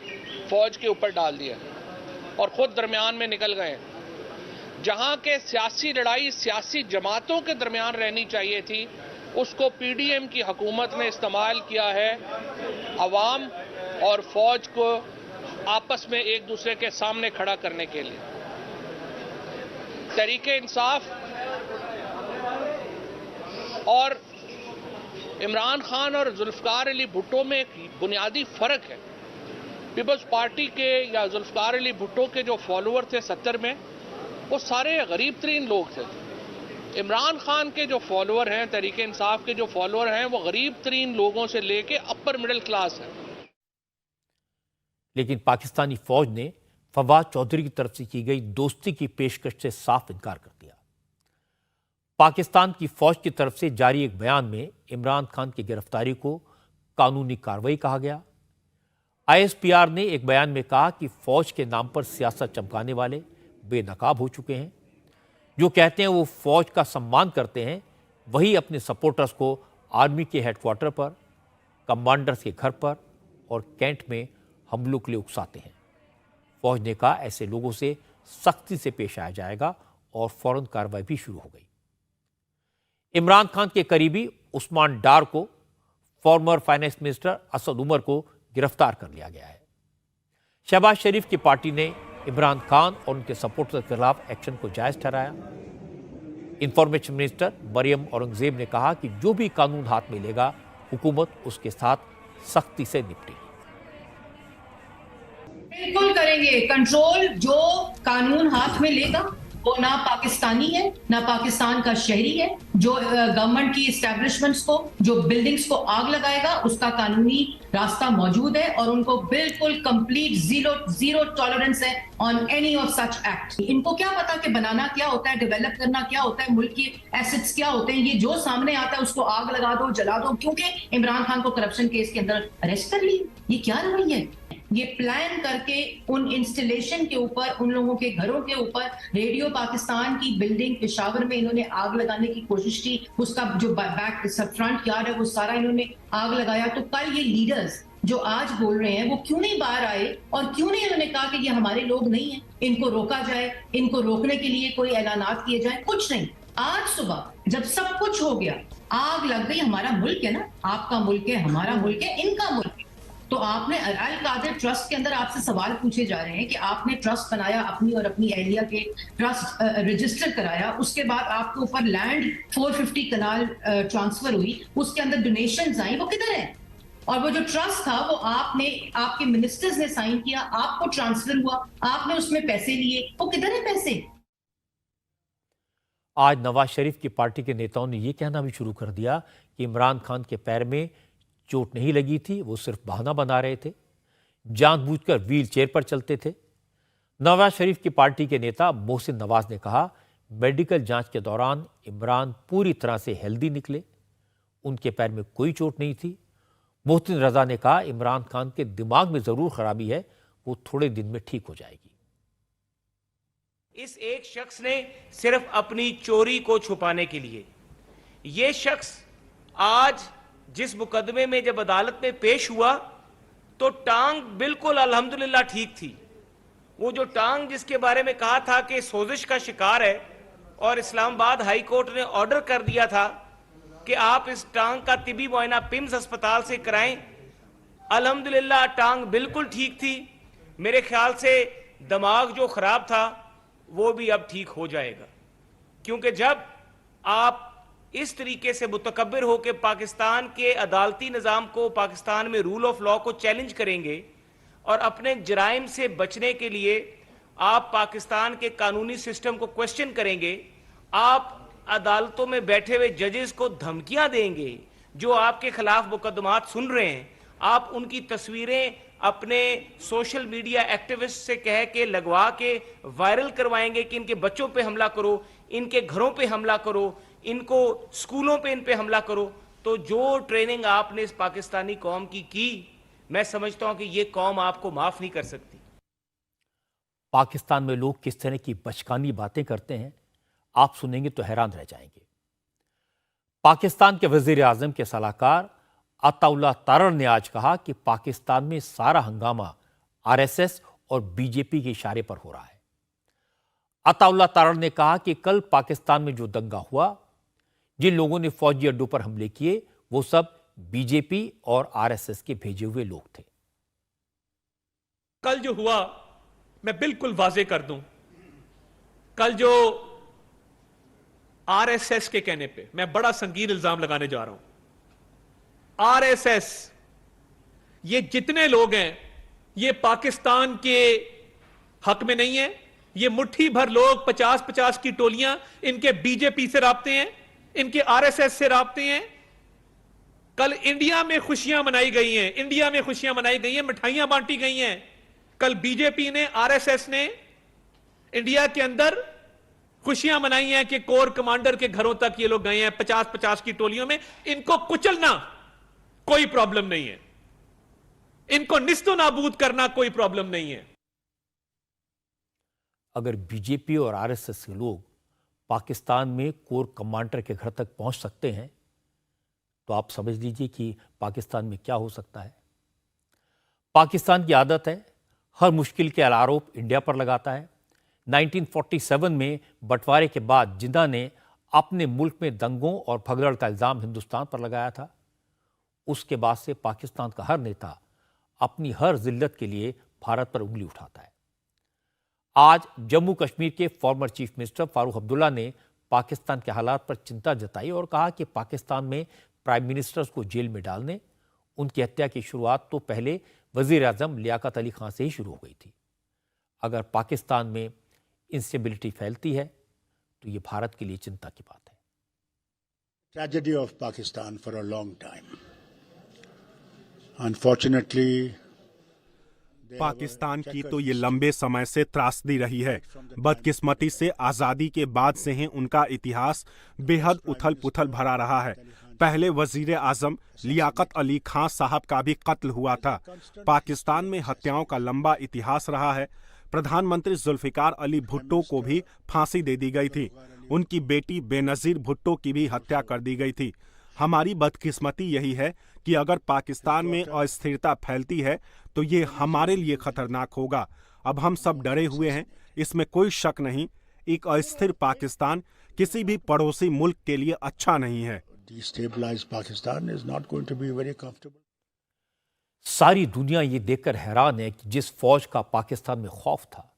फौज के ऊपर डाल दिया और खुद दरमियान में निकल गए। जहां के सियासी लड़ाई सियासी जमातों के दरमियान रहनी चाहिए थी, उसको पीडीएम की हुकूमत ने इस्तेमाल किया है अवाम और फौज को आपस में एक दूसरे के सामने खड़ा करने के लिए। तहरीके इंसाफ और इमरान खान और जुल्फकार अली भुट्टो में एक बुनियादी फर्क है। पीपल्स पार्टी के या जुल्फकार अली भुट्टो के जो फॉलोअर थे 70 में, वो सारे गरीब तरीन लोग थे। इमरान खान के जो फॉलोअर हैं, तहरीके इंसाफ के जो फॉलोअर हैं, वो गरीब तरीन लोगों से लेके अपर मिडिल क्लास हैं। लेकिन पाकिस्तानी फौज ने फवाद चौधरी की तरफ से की गई दोस्ती की पेशकश से साफ इनकार कर दिया। पाकिस्तान की फौज की तरफ से जारी एक बयान में इमरान खान की गिरफ्तारी को कानूनी कार्रवाई कहा गया। आईएसपीआर ने एक बयान में कहा कि फौज के नाम पर सियासत चमकाने वाले बेनकाब हो चुके हैं। जो कहते हैं वो फौज का सम्मान करते हैं, वही अपने सपोर्टर्स को आर्मी के हेडक्वार्टर पर, कमांडर्स के घर पर और कैंट में हमलों के लिए उकसाते हैं। फौज ने कहा ऐसे लोगों से सख्ती से पेश आया जाएगा और फौरन कार्रवाई भी शुरू हो गई। इमरान खान के करीबी उस्मान डार को, former finance minister Asad Umar को गिरफ्तार कर लिया गया है। शहबाज शरीफ की पार्टी ने इमरान खान और उनके सपोर्टर्स के खिलाफ एक्शन को जायज ठहराया। इंफॉर्मेशन मिनिस्टर मरियम औरंगजेब ने कहा कि जो भी कानून हाथ में लेगा, हुकूमत उसके साथ सख्ती से निपटेगी। बिल्कुल करेंगे कंट्रोल। जो कानून हाथ में लेगा वो ना पाकिस्तानी है ना पाकिस्तान का शहरी है। जो गवर्नमेंट की एस्टैब्लिशमेंट्स को, जो बिल्डिंग्स को आग लगाएगा, उसका कानूनी रास्ता मौजूद है और उनको बिल्कुल कंप्लीट जीरो टॉलरेंस है on any of such act. इनको क्या पता कि बनाना क्या होता है, डेवलप करना क्या होता है, मुल्क की एसेट्स क्या होते हैं। ये जो सामने आता है उसको आग लगा दो, जला दो, क्योंकि इमरान खान को करप्शन केस के अंदर अरेस्ट कर लिया। ये क्या रवैया है? ये प्लान करके उन इंस्टॉलेशन के ऊपर, उन लोगों के घरों के ऊपर, रेडियो पाकिस्तान की बिल्डिंग पेशावर में इन्होंने आग लगाने की कोशिश की। उसका जो बैक फ्रंट यार्ड है वो सारा इन्होंने आग लगाया। तो कल ये लीडर्स जो आज बोल रहे हैं वो क्यों नहीं बाहर आए और क्यों नहीं इन्होंने कहा कि ये हमारे लोग नहीं है, इनको रोका जाए, इनको रोकने के लिए कोई ऐलानात किए जाए? कुछ नहीं। आज सुबह जब सब कुछ हो गया, आग लग गई। हमारा मुल्क है ना, आपका मुल्क है, हमारा मुल्क है, इनका मुल्क है। तो आपने अल कादिर ट्रस्ट के अंदर आपसे सवाल पूछे जा रहे हैं कि आपने ट्रस्ट बनाया, अपनी और अपनी एहलिया के ट्रस्ट रजिस्टर कराया, उसके बाद आपके ऊपर लैंड 450 कनाल ट्रांसफर हुई, उसके अंदर डोनेशंस आई, वो किधर है? और वो जो ट्रस्ट था वो आपने, आपके मिनिस्टर्स ने साइन किया, आपको ट्रांसफर हुआ, आपने उसमें पैसे लिए, वो किधर है पैसे? आज नवाज शरीफ की पार्टी के नेताओं ने यह कहना भी शुरू कर दिया कि इमरान खान के पैर में चोट नहीं लगी थी, वो सिर्फ बहाना बना रहे थे, जानबूझकर व्हील चेयर पर चलते थे। नवाज शरीफ की पार्टी के नेता मोहसिन नवाज ने कहा मेडिकल जांच के दौरान इमरान पूरी तरह से हेल्दी निकले, उनके पैर में कोई चोट नहीं थी। मोहसिन रजा ने कहा इमरान खान के दिमाग में जरूर खराबी है, वो थोड़े दिन में ठीक हो जाएगी। इस एक शख्स ने सिर्फ अपनी चोरी को छुपाने के लिए, ये शख्स आज जिस मुकदमे में जब अदालत में पेश हुआ तो टांग बिल्कुल अल्हम्दुलिल्लाह ठीक थी। वो जो टांग जिसके बारे में कहा था कि सोजिश का शिकार है और इस्लामाबाद हाई कोर्ट ने ऑर्डर कर दिया था कि आप इस टांग का तिबी मुआयना पिम्स अस्पताल से कराएं, अल्हम्दुलिल्लाह टांग बिल्कुल ठीक थी। मेरे ख्याल से दिमाग जो खराब था वो भी अब ठीक हो जाएगा, क्योंकि जब आप इस तरीके से मुतकब्बिर होकर पाकिस्तान के अदालती निज़ाम को, पाकिस्तान में रूल ऑफ लॉ को चैलेंज करेंगे और अपने जराइम से बचने के लिए आप पाकिस्तान के कानूनी सिस्टम को क्वेश्चन करेंगे, आप अदालतों में बैठे हुए जजेस को धमकियां देंगे जो आपके खिलाफ मुकदमात सुन रहे हैं, आप उनकी तस्वीरें अपने सोशल मीडिया एक्टिविस्ट से कह के लगवा के वायरल करवाएंगे कि इनके बच्चों पे हमला करो, इनके घरों पे हमला करो, इनको स्कूलों पे इन पे हमला करो, तो जो ट्रेनिंग आपने इस पाकिस्तानी कौम की मैं समझता हूं कि ये कौम आपको माफ नहीं कर सकती। पाकिस्तान में लोग किस तरह की बचकानी बातें करते हैं, आप सुनेंगे तो हैरान रह जाएंगे। पाकिस्तान के वजीर आजम के सलाहकार अताउल्लाह तारड़ ने आज कहा कि पाकिस्तान में सारा हंगामा आरएसएस और बीजेपी के इशारे पर हो रहा है। अताउल्लाह तारड़ ने कहा कि कल पाकिस्तान में जो दंगा हुआ, जिन लोगों ने फौजी अड्डों पर हमले किए, वो सब बीजेपी और आरएसएस के भेजे हुए लोग थे। कल जो हुआ मैं बिल्कुल वाजे कर दूं, कल जो आरएसएस के कहने पे मैं बड़ा संगीन इल्जाम लगाने जा रहा हूं। आरएसएस, ये जितने लोग हैं ये पाकिस्तान के हक में नहीं है। ये मुट्ठी भर लोग 50-50 की टोलियां, इनके बीजेपी से राब्ते हैं, इनके आरएसएस से राब्ते हैं। कल इंडिया में खुशियां मनाई गई हैं, इंडिया में खुशियां मनाई गई हैं, मिठाइयां बांटी गई हैं। कल बीजेपी ने, आरएसएस ने इंडिया के अंदर खुशियां मनाई हैं कि कोर कमांडर के घरों तक ये लोग गए हैं 50-50 की टोलियों में। इनको कुचलना कोई प्रॉब्लम नहीं है, इनको निस्तो नाबूद करना कोई प्रॉब्लम नहीं है। अगर बीजेपी और आरएसएस के लोग पाकिस्तान में कोर कमांडर के घर तक पहुंच सकते हैं, तो आप समझ लीजिए कि पाकिस्तान में क्या हो सकता है। पाकिस्तान की आदत है हर मुश्किल के आरोप इंडिया पर लगाता है। 1947 में बंटवारे के बाद जिन्ना ने अपने मुल्क में दंगों और भगदड़ का इल्जाम हिंदुस्तान पर लगाया था। उसके बाद से पाकिस्तान का हर नेता अपनी हर जिल्लत के लिए भारत पर उंगली उठाता है। आज जम्मू कश्मीर के former chief minister Farooq Abdullah ने पाकिस्तान के हालात पर चिंता जताई और कहा कि पाकिस्तान में प्राइम मिनिस्टर्स को जेल में डालने, उनकी हत्या की शुरुआत तो पहले वजीर आजम लियाकत अली खान से ही शुरू हो गई थी। अगर पाकिस्तान में इंस्टेबिलिटी फैलती है तो ये भारत के लिए चिंता की बात है। Tragedy of Pakistan for a long time. Unfortunately, Pakistan की तो ये लंबे समय से त्रासदी रही है। बदकिस्मती से आज़ादी के बाद से ही उनका इतिहास बेहद उथल पुथल भरा रहा है। पहले वजीर आजम लियाकत अली खान साहब का भी कत्ल हुआ था। पाकिस्तान में हत्याओं का लंबा इतिहास रहा है। प्रधानमंत्री जुल्फिकार अली भुट्टो को भी फांसी दे दी गई थी। उनकी बेटी बेनजीर भुट्टो की भी हत्या कर दी गई थी। हमारी बदकिस्मती यही है कि अगर पाकिस्तान में अस्थिरता फैलती है तो ये हमारे लिए खतरनाक होगा। अब हम सब डरे हुए हैं, इसमें कोई शक नहीं। एक अस्थिर पाकिस्तान किसी भी पड़ोसी मुल्क के लिए अच्छा नहीं है। सारी दुनिया ये देखकर हैरान है कि जिस फौज का पाकिस्तान में खौफ था,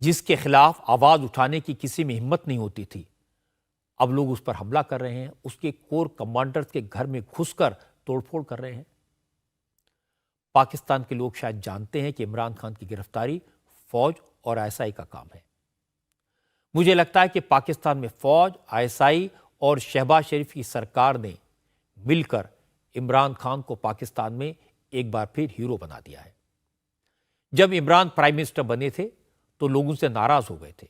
जिसके खिलाफ आवाज उठाने की किसी में हिम्मत नहीं होती थी, अब लोग उस पर हमला कर रहे हैं, उसके कोर कमांडर्स के घर में घुसकर तोड़फोड़ कर रहे हैं। पाकिस्तान के लोग शायद जानते हैं कि इमरान खान की गिरफ्तारी फौज और आईएसआई का काम है। मुझे लगता है कि पाकिस्तान में फौज, आईएसआई और शहबाज शरीफ की सरकार ने मिलकर इमरान खान को पाकिस्तान में एक बार फिर हीरो बना दिया है। जब इमरान प्राइम मिनिस्टर बने थे तो लोग उनसे नाराज हो गए थे।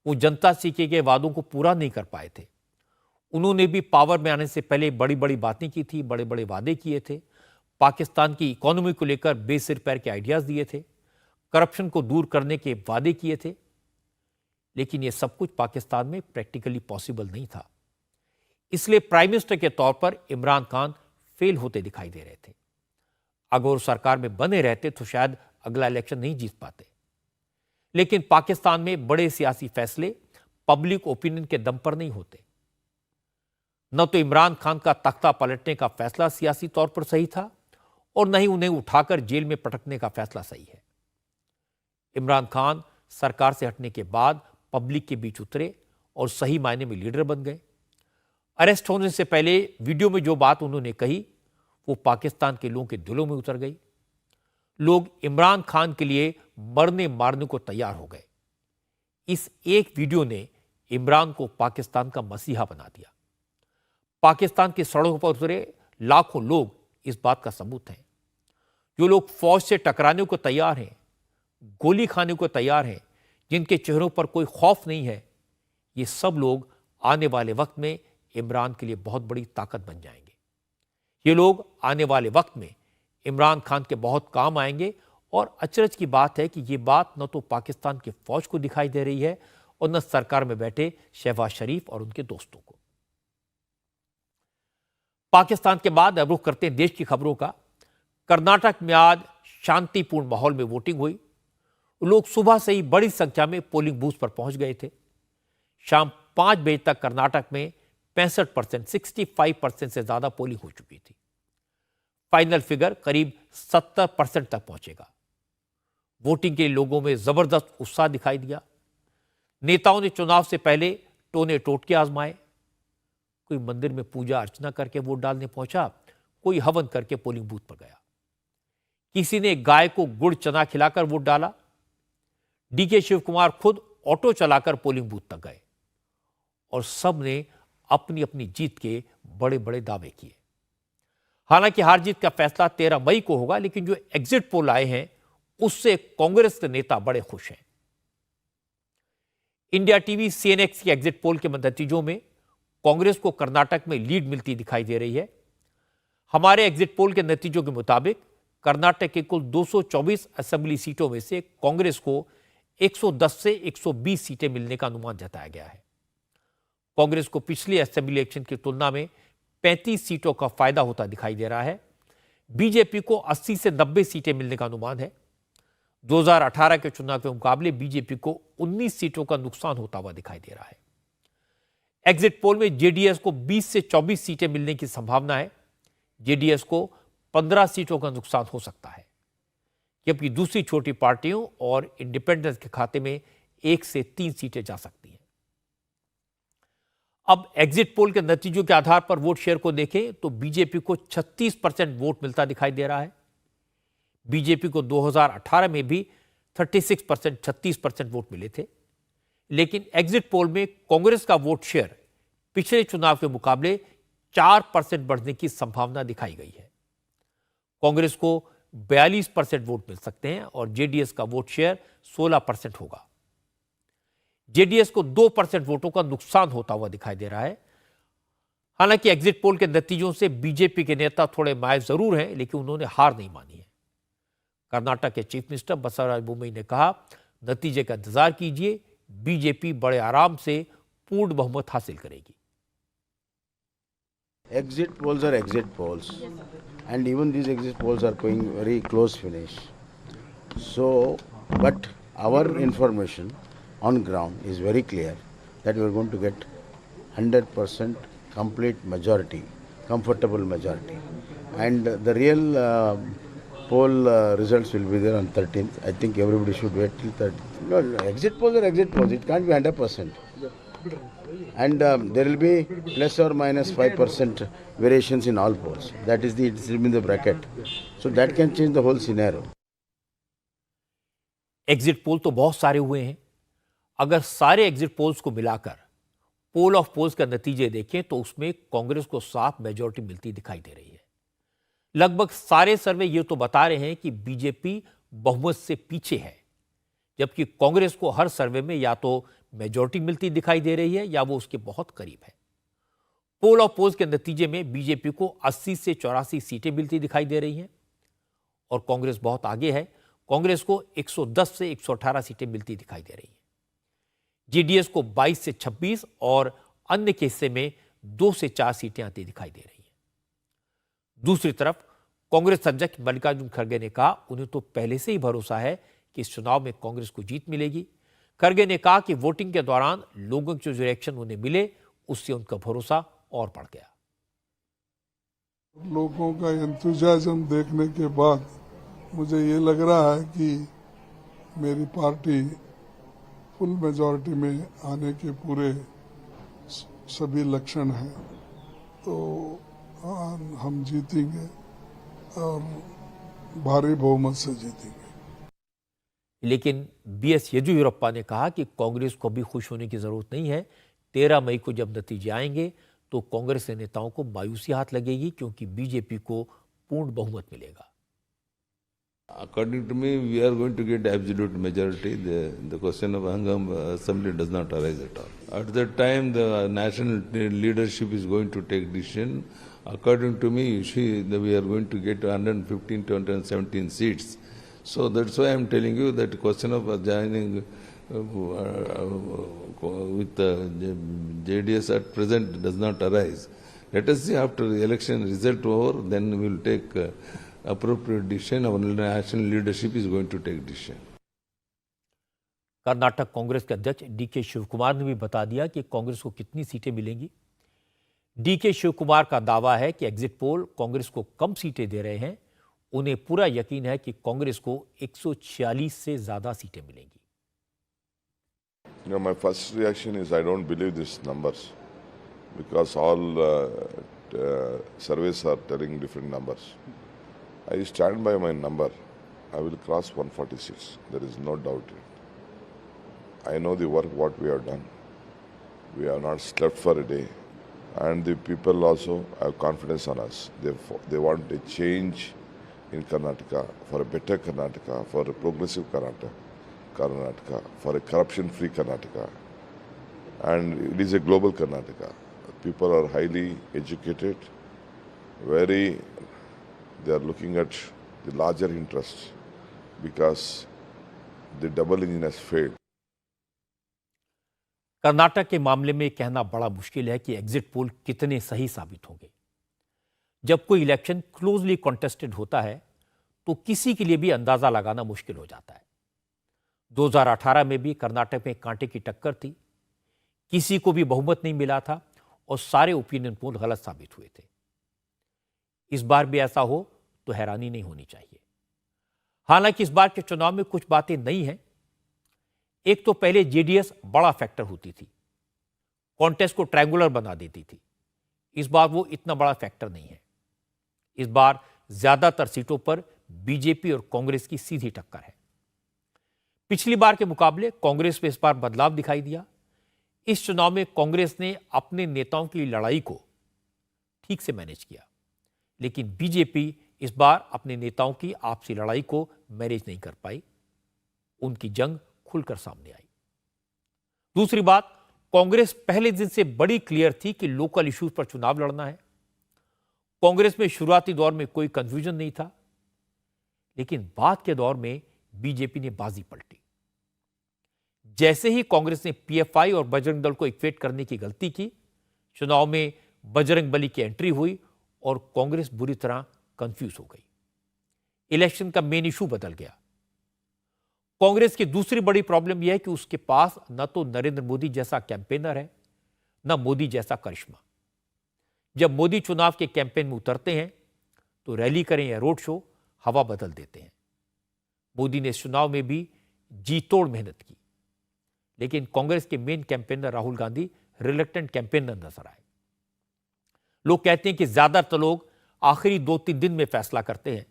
वो जनता से किए गए वादों को पूरा नहीं कर पाए थे। उन्होंने भी पावर में आने से पहले बड़ी बड़ी बातें की थी, बड़े बड़े वादे किए थे। पाकिस्तान की इकोनॉमी को लेकर बेसिर पैर के आइडियाज दिए थे, करप्शन को दूर करने के वादे किए थे। लेकिन ये सब कुछ पाकिस्तान में प्रैक्टिकली पॉसिबल नहीं था। इसलिए प्राइम मिनिस्टर के तौर पर इमरान खान फेल होते दिखाई दे रहे थे। अगर वो सरकार में बने रहते तो शायद अगला इलेक्शन नहीं जीत पाते। लेकिन पाकिस्तान में बड़े सियासी फैसले पब्लिक ओपिनियन के दम पर नहीं होते। न तो इमरान खान का तख्ता पलटने का फैसला सियासी तौर पर सही था और न ही उन्हें उठाकर जेल में पटकने का फैसला सही है। इमरान खान सरकार से हटने के बाद पब्लिक के बीच उतरे और सही मायने में लीडर बन गए। अरेस्ट होने से पहले वीडियो में जो बात उन्होंने कही वो पाकिस्तान के लोगों के दिलों में उतर गई। लोग इमरान खान के लिए मरने मारने को तैयार हो गए। इस एक वीडियो ने इमरान को पाकिस्तान का मसीहा बना दिया। पाकिस्तान की सड़कों पर उतरे लाखों लोग इस बात का सबूत हैं। जो लोग फौज से टकराने को तैयार हैं, गोली खाने को तैयार हैं, जिनके चेहरों पर कोई खौफ नहीं है, ये सब लोग आने वाले वक्त में इमरान के लिए बहुत बड़ी ताकत बन जाएंगे। ये लोग आने वाले वक्त में इमरान खान के बहुत काम आएंगे। और अचरज की बात है कि ये बात न तो पाकिस्तान की फौज को दिखाई दे रही है और न सरकार में बैठे शहबाज शरीफ और उनके दोस्तों को। पाकिस्तान के बाद अब रुख करते हैं देश की खबरों का। कर्नाटक में आज शांतिपूर्ण माहौल में वोटिंग हुई। लोग सुबह से ही बड़ी संख्या में पोलिंग बूथ पर पहुंच गए थे। शाम 5 बजे तक कर्नाटक में 65%, 65% से ज्यादा पोलिंग हो चुकी थी। फाइनल फिगर करीब 70% तक पहुंचेगा। वोटिंग के लोगों में जबरदस्त उत्साह दिखाई दिया। नेताओं ने चुनाव से पहले टोने टोटके आजमाए। कोई मंदिर में पूजा अर्चना करके वोट डालने पहुंचा, कोई हवन करके पोलिंग बूथ पर गया। किसी ने गाय को गुड़ चना खिलाकर वोट डाला। डीके शिव कुमार खुद ऑटो चलाकर पोलिंग बूथ तक गए और सब ने अपनी अपनी जीत के बड़े बड़े दावे किए। हालांकि हार जीत का फैसला 13 मई को होगा, लेकिन जो एग्जिट पोल आए हैं उससे कांग्रेस के नेता बड़े खुश हैं। इंडिया टीवी सीएनएक्स की एग्जिट पोल के नतीजों में कांग्रेस को कर्नाटक में लीड मिलती दिखाई दे रही है। हमारे एग्जिट पोल के नतीजों के मुताबिक कर्नाटक के कुल 224 असेंबली सीटों में से कांग्रेस को 110 से 120 सीटें मिलने का अनुमान जताया गया है। कांग्रेस को पिछली असेंबली इलेक्शन की तुलना में 35 सीटों का फायदा होता दिखाई दे रहा है। बीजेपी को 80 से 90 सीटें मिलने का अनुमान है। 2018 के चुनाव के मुकाबले बीजेपी को 19 सीटों का नुकसान होता हुआ दिखाई दे रहा है। एग्जिट पोल में जेडीएस को 20 से 24 सीटें मिलने की संभावना है। जेडीएस को 15 सीटों का नुकसान हो सकता है, जबकि दूसरी छोटी पार्टियों और इंडिपेंडेंस के खाते में 1 से 3 सीटें जा सकती हैं। अब एग्जिट पोल के नतीजों के आधार पर वोट शेयर को देखें तो बीजेपी को 36% वोट मिलता दिखाई दे रहा है। बीजेपी को 2018 में भी 36% वोट मिले थे, लेकिन एग्जिट पोल में कांग्रेस का वोट शेयर पिछले चुनाव के मुकाबले 4% बढ़ने की संभावना दिखाई गई है। कांग्रेस को 42% वोट मिल सकते हैं और जेडीएस का वोट शेयर 16% होगा। जेडीएस को 2% वोटों का नुकसान होता हुआ दिखाई दे रहा है। हालांकि एग्जिट पोल के नतीजों से बीजेपी के नेता थोड़े मायूस जरूर हैं, लेकिन उन्होंने हार नहीं मानी है। कर्नाटक के चीफ मिनिस्टर बसवराज बोम्मई ने कहा, नतीजे का इंतजार कीजिए, बीजेपी बड़े आराम से पूर्ण बहुमत हासिल करेगी। Exit polls are exit polls, and even these exit polls are going very close finish. So, but our information on ground is very clear that we are going to get 100% complete majority, comfortable majority, and the real poll results will be there on 13th. I think everybody should wait till 13th. No, exit polls are exit polls. It can't be 100%. And there will be plus or minus 5% variations in all polls. That is it's in the bracket. So that can change the whole scenario. Exit poll तो बहुत सारे हुए हैं। अगर सारे exit polls को मिलाकर पोल of poles का नतीजे देखें तो उसमें कांग्रेस को साफ मेजॉरिटी मिलती दिखाई दे रही है। लगभग सारे सर्वे ये तो बता रहे हैं कि बीजेपी बहुमत से पीछे है, जबकि कांग्रेस को हर सर्वे में या तो मेजॉरिटी मिलती दिखाई दे रही है या वो उसके बहुत करीब है। पोल ऑफ पोल्स के नतीजे में बीजेपी को 80 से 84 सीटें मिलती दिखाई दे रही हैं और कांग्रेस बहुत आगे है। कांग्रेस को 110 से 118 सीटें मिलती दिखाई दे रही हैं। जेडीएस को 22 से 26 और अन्य के हिस्से में 2 से 4 सीटें आती दिखाई दे रही हैं। दूसरी तरफ कांग्रेस अध्यक्ष मल्लिकार्जुन खड़गे ने कहा, उन्हें तो पहले से ही भरोसा है कि इस चुनाव में कांग्रेस को जीत मिलेगी। खड़गे ने कहा कि वोटिंग के दौरान लोगों के जो रिएक्शन उन्हें मिले उससे उनका भरोसा और बढ़ गया। लोगों का एंथुसियाज्म देखने के बाद मुझे ये लग रहा है कि मेरी पार्टी फुल मेजॉरिटी में आने के पूरे सभी लक्षण हैं, तो हम जीतेंगे और भारी बहुमत से जीतेंगे। लेकिन बीएस येदियुरप्पा ने कहा कि कांग्रेस को भी खुश होने की जरूरत नहीं है। 13 मई को जब नतीजे आएंगे तो कांग्रेस के नेताओं को मायूसी हाथ लगेगी, क्योंकि बीजेपी को पूर्ण बहुमत मिलेगा। According to me, we are going to get absolute majority. The question of Hangam Assembly does not arise at all. At that time, the national leadership is going to take decision. According to me, we are going to get 115 to 117 seats. So that's why I am telling you that the question of joining with the JDS at present does not arise. Let us see after the election result over, then we will take appropriate decision. Our national leadership is going to take decision. Karnataka Congress के अध्यक्ष DK Shivkumar ने भी बता दिया कि कांग्रेस को कितनी सीटें मिलेंगी। डीके शिवकुमार का दावा है कि एग्जिट पोल कांग्रेस को कम सीटें दे रहे हैं। उन्हें पूरा यकीन है कि कांग्रेस को 146 से ज्यादा सीटें मिलेंगी। My first reaction is I don't believe these numbers because all surveys are telling different numbers. I stand by my number. I will cross 146. There is no doubt in it. I know the work what we have done. We have not slept for a day. And the people also have confidence on us. They want a change in Karnataka, for a better Karnataka, for a progressive Karnataka, for a corruption-free Karnataka. And it is a global Karnataka. People are highly educated, they are looking at the larger interests because the double engine has failed. Karnataka के मामले में कहना बड़ा मुश्किल है कि exit poll कितने सही साबित होंगे। जब कोई इलेक्शन क्लोजली कॉन्टेस्टेड होता है तो किसी के लिए भी अंदाजा लगाना मुश्किल हो जाता है। 2018 में भी कर्नाटक में कांटे की टक्कर थी, किसी को भी बहुमत नहीं मिला था और सारे ओपिनियन पोल गलत साबित हुए थे। इस बार भी ऐसा हो तो हैरानी नहीं होनी चाहिए। हालांकि इस बार के चुनाव में कुछ बातें नई हैं। एक तो पहले जेडीएस बड़ा फैक्टर होती थी, कॉन्टेस्ट को ट्रायंगुलर बना देती थी। इस बार वो इतना बड़ा फैक्टर नहीं है। इस बार ज्यादातर सीटों पर बीजेपी और कांग्रेस की सीधी टक्कर है। पिछली बार के मुकाबले कांग्रेस में इस बार बदलाव दिखाई दिया। इस चुनाव में कांग्रेस ने अपने नेताओं की लड़ाई को ठीक से मैनेज किया, लेकिन बीजेपी इस बार अपने नेताओं की आपसी लड़ाई को मैनेज नहीं कर पाई। उनकी जंग खुलकर सामने आई। दूसरी बात, कांग्रेस पहले दिन से बड़ी क्लियर थी कि लोकल इश्यूज पर चुनाव लड़ना है। कांग्रेस में शुरुआती दौर में कोई कंफ्यूजन नहीं था, लेकिन बाद के दौर में बीजेपी ने बाजी पलटी। जैसे ही कांग्रेस ने पीएफआई और बजरंग दल को इक्वेट करने की गलती की, चुनाव में बजरंग बली की एंट्री हुई और कांग्रेस बुरी तरह कंफ्यूज हो गई। इलेक्शन का मेन इशू बदल गया। कांग्रेस की दूसरी बड़ी प्रॉब्लम यह है कि उसके पास न तो नरेंद्र मोदी जैसा कैंपेनर है, न मोदी जैसा करिश्मा। जब मोदी चुनाव के कैंपेन में उतरते हैं तो रैली करें या रोड शो, हवा बदल देते हैं। मोदी ने इस चुनाव में भी जी तोड़ मेहनत की, लेकिन कांग्रेस के main campaigner Rahul Gandhi reluctant campaigner नजर आए। लोग कहते हैं कि ज्यादातर लोग आखिरी 2-3 दिन में फैसला करते हैं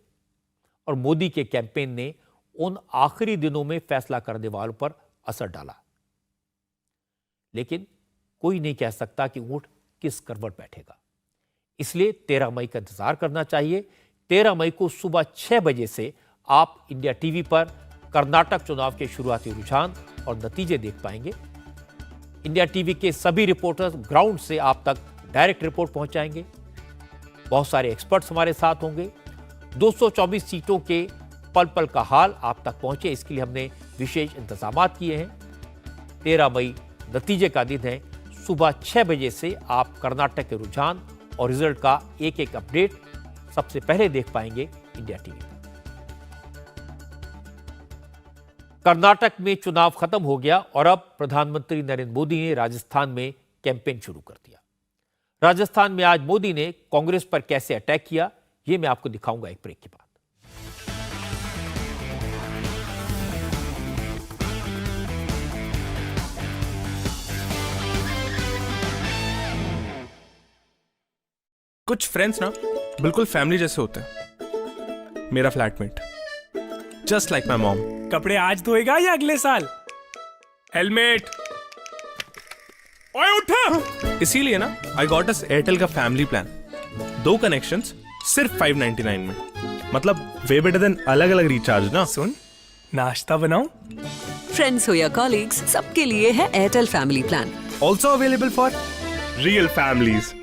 और मोदी के कैंपेन ने उन आखिरी दिनों में फैसला करने वालों पर असर डाला। लेकिन कोई नहीं कह सकता कि ऊंट किस करवट बैठेगा, इसलिए 13 मई का इंतजार करना चाहिए। 13 मई को सुबह 6 बजे से आप इंडिया टीवी पर कर्नाटक चुनाव के शुरुआती रुझान और नतीजे देख पाएंगे। इंडिया टीवी के सभी रिपोर्टर्स ग्राउंड से आप तक डायरेक्ट रिपोर्ट पहुंचाएंगे। बहुत सारे एक्सपर्ट्स हमारे साथ होंगे। 224 सीटों के पल पल का हाल आप तक पहुंचे, इसके लिए हमने विशेष इंतजाम किए हैं। 13 मई नतीजे का दिन है। सुबह 6 बजे से आप कर्नाटक के रुझान और रिजल्ट का एक अपडेट सबसे पहले देख पाएंगे इंडिया टीवी पर। कर्नाटक में चुनाव खत्म हो गया और अब प्रधानमंत्री नरेंद्र मोदी ने राजस्थान में कैंपेन शुरू कर दिया। राजस्थान में आज मोदी ने कांग्रेस पर कैसे अटैक किया, यह मैं आपको दिखाऊंगा एक ब्रेक के बाद। कुछ फ्रेंड्स ना बिल्कुल फैमिली जैसे होते हैं। मेरा flatmate just like my mom. कपड़े आज धोएगा या अगले साल? हेलमेट। ओए उठा। इसीलिए ना आई गॉट अस एयरटेल का फैमिली प्लान। 2 कनेक्शंस सिर्फ 599 में। मतलब वे बेटर देन अलग अलग रिचार्ज ना। सुन, नाश्ता बनाऊं? फ्रेंड्स हो या कॉलीग्स, सबके लिए है Airtel family plan. Also available for real families.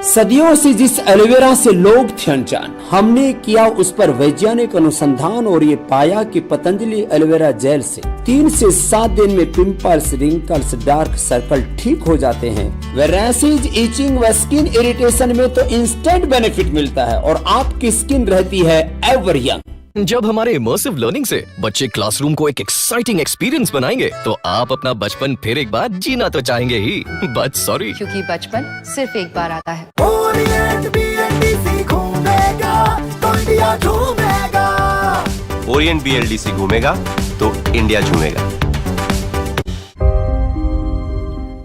सदियों से जिस एलोवेरा से लोग थे अनजान, हमने किया उस पर वैज्ञानिक अनुसंधान और ये पाया कि पतंजलि एलोवेरा जेल से 3 से 7 दिन में पिंपल्स, रिंकल्स, डार्क सर्कल ठीक हो जाते हैं। व रैशेज, इचिंग व स्किन इरिटेशन में तो इंस्टेंट बेनिफिट मिलता है और आपकी स्किन रहती है एवर यंग। जब हमारे इमर्सिव लर्निंग से बच्चे क्लासरूम को एक एक्साइटिंग एक्सपीरियंस बनाएंगे, तो आप अपना बचपन फिर एक बार जीना तो चाहेंगे ही, बट सॉरी, क्योंकि बचपन सिर्फ एक बार आता है। ओरिएंट BLDC घूमेगा तो इंडिया झूमेगा।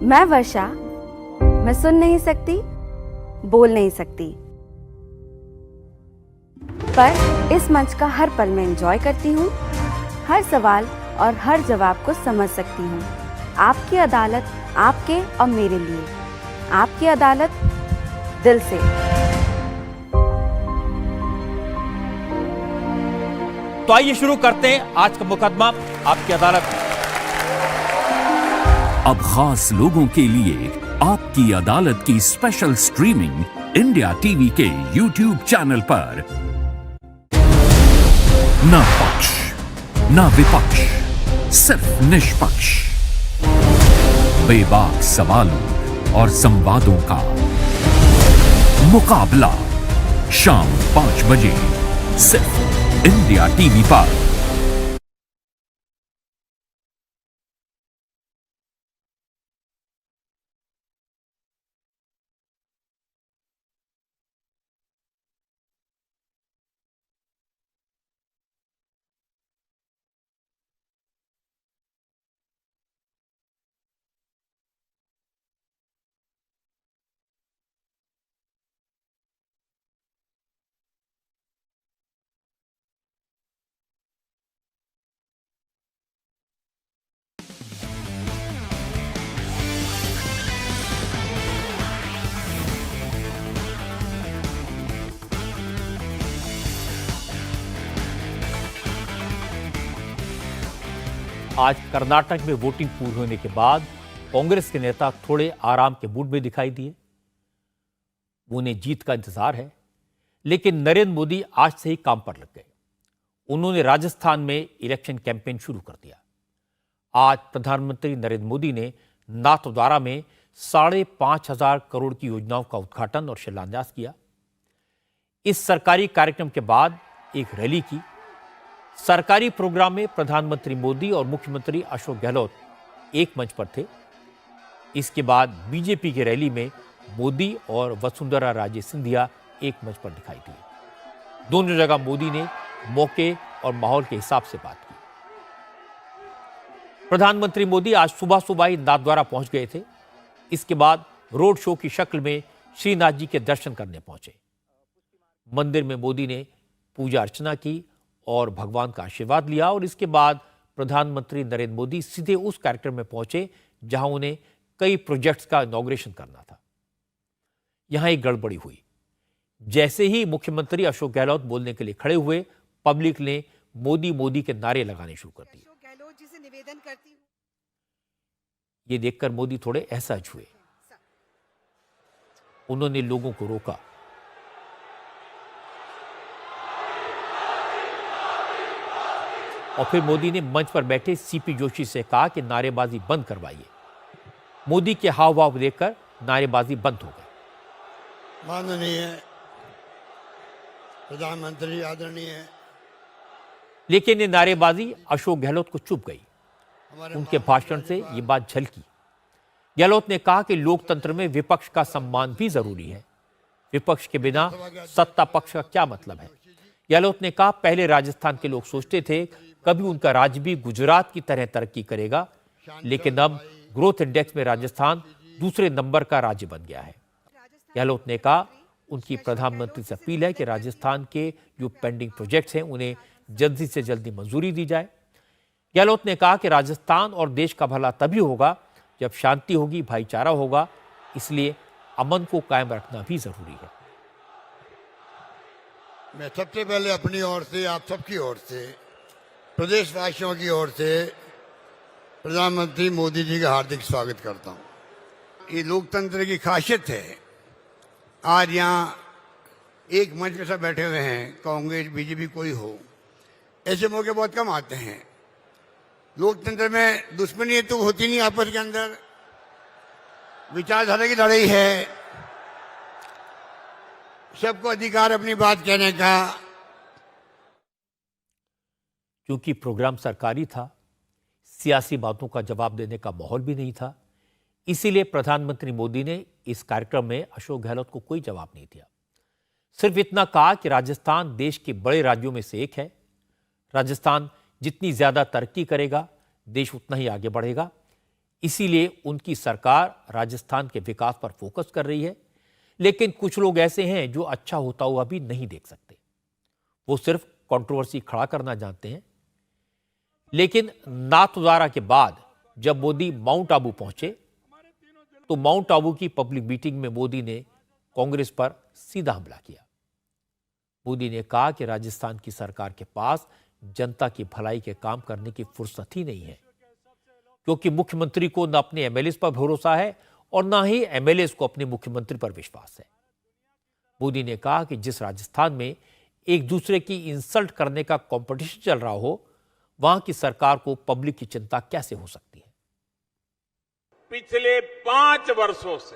मैं वर्षा, मैं सुन नहीं सकती, बोल नहीं सकती, पर इस मंच का हर पल में एंजॉय करती हूँ। हर सवाल और हर जवाब को समझ सकती हूँ। आपकी अदालत आपके और मेरे लिए, आपकी अदालत दिल से। तो आइए शुरू करते हैं आज का मुकदमा आपकी अदालत में। अब खास लोगों के लिए आपकी अदालत की स्पेशल स्ट्रीमिंग इंडिया टीवी के YouTube चैनल पर। ना पक्ष ना विपक्ष, सिर्फ निष्पक्ष, बेबाक सवालों और संवादों का मुकाबला शाम 5 बजे सिर्फ इंडिया टीवी पर। आज कर्नाटक में वोटिंग पूरी होने के बाद कांग्रेस के नेता थोड़े आराम के मूड में दिखाई दिए। उन्हें जीत का इंतजार है, लेकिन नरेंद्र मोदी आज से ही काम पर लग गए। उन्होंने राजस्थान में इलेक्शन कैंपेन शुरू कर दिया। आज प्रधानमंत्री नरेंद्र मोदी ने नाथद्वारा में 5,500 करोड़ की योजनाओं का उद्घाटन और शिलान्यास किया। इस सरकारी कार्यक्रम के बाद एक रैली की। सरकारी प्रोग्राम में प्रधानमंत्री मोदी और मुख्यमंत्री अशोक गहलोत एक मंच पर थे। इसके बाद बीजेपी की रैली में मोदी और वसुंधरा राजे सिंधिया एक मंच पर दिखाई दिए। दोनों जगह मोदी ने मौके और माहौल के हिसाब से बात की। प्रधानमंत्री मोदी आज सुबह सुबह ही नाथद्वारा पहुंच गए थे। इसके बाद रोड शो की शक्ल में श्रीनाथ जी के दर्शन करने पहुंचे। मंदिर में मोदी ने पूजा अर्चना की और भगवान का आशीर्वाद लिया और इसके बाद प्रधानमंत्री नरेंद्र मोदी सीधे उस कार्यक्रम में पहुंचे जहां उन्हें कई प्रोजेक्ट्स का इनॉग्रेशन करना था। यहां एक गड़बड़ी हुई। जैसे ही मुख्यमंत्री अशोक गहलोत बोलने के लिए खड़े हुए, पब्लिक ने मोदी मोदी के नारे लगाने शुरू कर दिए। ये देखकर मोदी थोड़े असहज हुए। उन्होंने लोगों को रोका। और फिर मोदी ने मंच पर बैठे सीपी जोशी से कहा कि नारेबाजी बंद करवाइए। मोदी के हाव भाव देखकर नारेबाजी बंद हो गई। माननीय प्रधानमंत्री आदरणीय, लेकिन ये नारेबाजी अशोक गहलोत को चुभ गई। उनके भाषण से ये बात झलकी। गहलोत ने कहा कि लोकतंत्र में विपक्ष का सम्मान भी जरूरी है। विपक्ष के बिना सत्ता पक्ष का क्या मतलब है। गहलोत ने कहा, पहले राजस्थान के लोग सोचते थे कभी उनका राज्य भी गुजरात की तरह तरक्की करेगा, लेकिन अब ग्रोथ इंडेक्स में राजस्थान दूसरे नंबर का राज्य बन गया है। गहलोत ने कहा, उनकी प्रधानमंत्री से अपील है कि राजस्थान के जो पेंडिंग प्रोजेक्ट्स हैं उन्हें जल्दी से जल्दी मंजूरी दी जाए। गहलोत ने कहा कि राजस्थान और देश का भला तभी होगा जब शांति होगी, भाईचारा होगा, इसलिए अमन को कायम रखना भी जरूरी है। मैं सबसे पहले अपनी ओर से, आप सबकी ओर से, प्रदेशवासियों की ओर से प्रधानमंत्री मोदी जी का हार्दिक स्वागत करता हूं। ये लोकतंत्र की खासियत है। आज यहाँ एक मंच पे सब बैठे हुए हैं, कांग्रेस बीजेपी कोई हो, ऐसे मौके बहुत कम आते हैं। लोकतंत्र में दुश्मनी तो होती नहीं आपस के अंदर, विचारधारा की लड़ाई है, सबको अधिकार अपनी बात कहने का। क्योंकि प्रोग्राम सरकारी था, सियासी बातों का जवाब देने का माहौल भी नहीं था, इसीलिए प्रधानमंत्री मोदी ने इस कार्यक्रम में अशोक गहलोत को कोई जवाब नहीं दिया। सिर्फ इतना कहा कि राजस्थान देश के बड़े राज्यों में से एक है। राजस्थान जितनी ज्यादा तरक्की करेगा, देश उतना ही आगे बढ़ेगा। इसीलिए उनकी सरकार राजस्थान के विकास पर फोकस कर रही है। लेकिन कुछ लोग ऐसे हैं जो अच्छा होता हुआ भी नहीं देख सकते। वो सिर्फ कंट्रोवर्सी खड़ा करना जानते हैं। लेकिन नाथद्वारा के बाद जब मोदी माउंट आबू पहुंचे तो माउंट आबू की पब्लिक मीटिंग में मोदी ने कांग्रेस पर सीधा हमला किया। मोदी ने कहा कि राजस्थान की सरकार के पास जनता की भलाई के काम करने की फुर्सत ही नहीं है, क्योंकि मुख्यमंत्री को न अपने एमएलए पर भरोसा है और न ही एमएलए को अपने मुख्यमंत्री पर विश्वास है। मोदी ने कहा कि जिस राजस्थान में एक दूसरे की इंसल्ट करने का कंपटीशन चल रहा हो, वहां की सरकार को पब्लिक की चिंता कैसे हो सकती है। पिछले 5 वर्षों से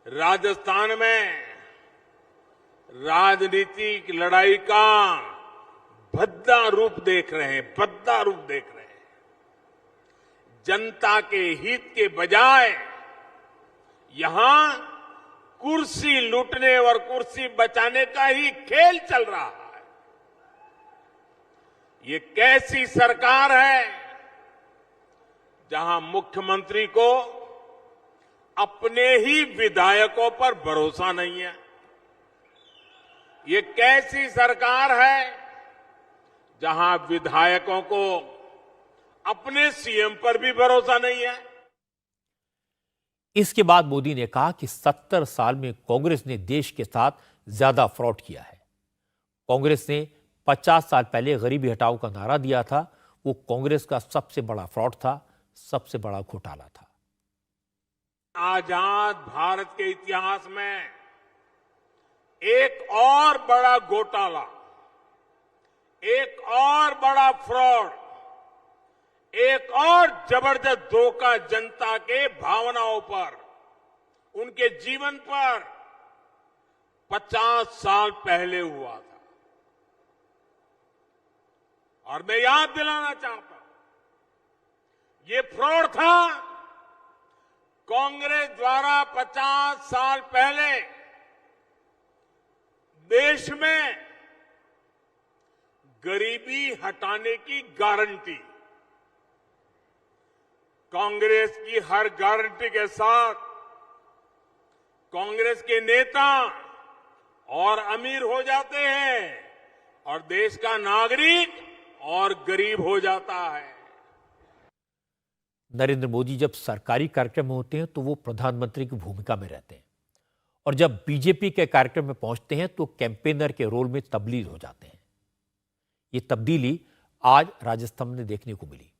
राजस्थान में राजनीतिक लड़ाई का भद्दा रूप देख रहे हैं, भद्दा रूप देख रहे हैं। जनता के हित के बजाय यहां कुर्सी लूटने और कुर्सी बचाने का ही खेल चल रहा है। ये कैसी सरकार है जहां मुख्यमंत्री को अपने ही विधायकों पर भरोसा नहीं है। ये कैसी सरकार है जहां विधायकों को अपने सीएम पर भी भरोसा नहीं है। इसके बाद मोदी ने कहा कि 70 साल में कांग्रेस ने देश के साथ ज्यादा फ्रॉड किया है। कांग्रेस ने 50 साल पहले गरीबी हटाओ का नारा दिया था, वो कांग्रेस का सबसे बड़ा फ्रॉड था, सबसे बड़ा घोटाला था। आजाद भारत के इतिहास में एक और बड़ा घोटाला, एक और बड़ा फ्रॉड, एक और जबरदस्त धोखा जनता के भावनाओं पर, उनके जीवन पर 50 साल पहले हुआ था। और मैं याद दिलाना चाहता हूं, ये फ्रॉड था कांग्रेस द्वारा 50 साल पहले देश में गरीबी हटाने की गारंटी। कांग्रेस की हर गारंटी के साथ कांग्रेस के नेता और अमीर हो जाते हैं और देश का नागरिक और गरीब हो जाता है। नरेंद्र मोदी जब सरकारी कार्यक्रम में होते हैं तो वो प्रधानमंत्री की भूमिका में रहते हैं, और जब बीजेपी के कार्यक्रम में पहुंचते हैं तो कैंपेनर के रोल में तब्दील हो जाते हैं। ये तब्दीली आज राजस्थान में देखने को मिली।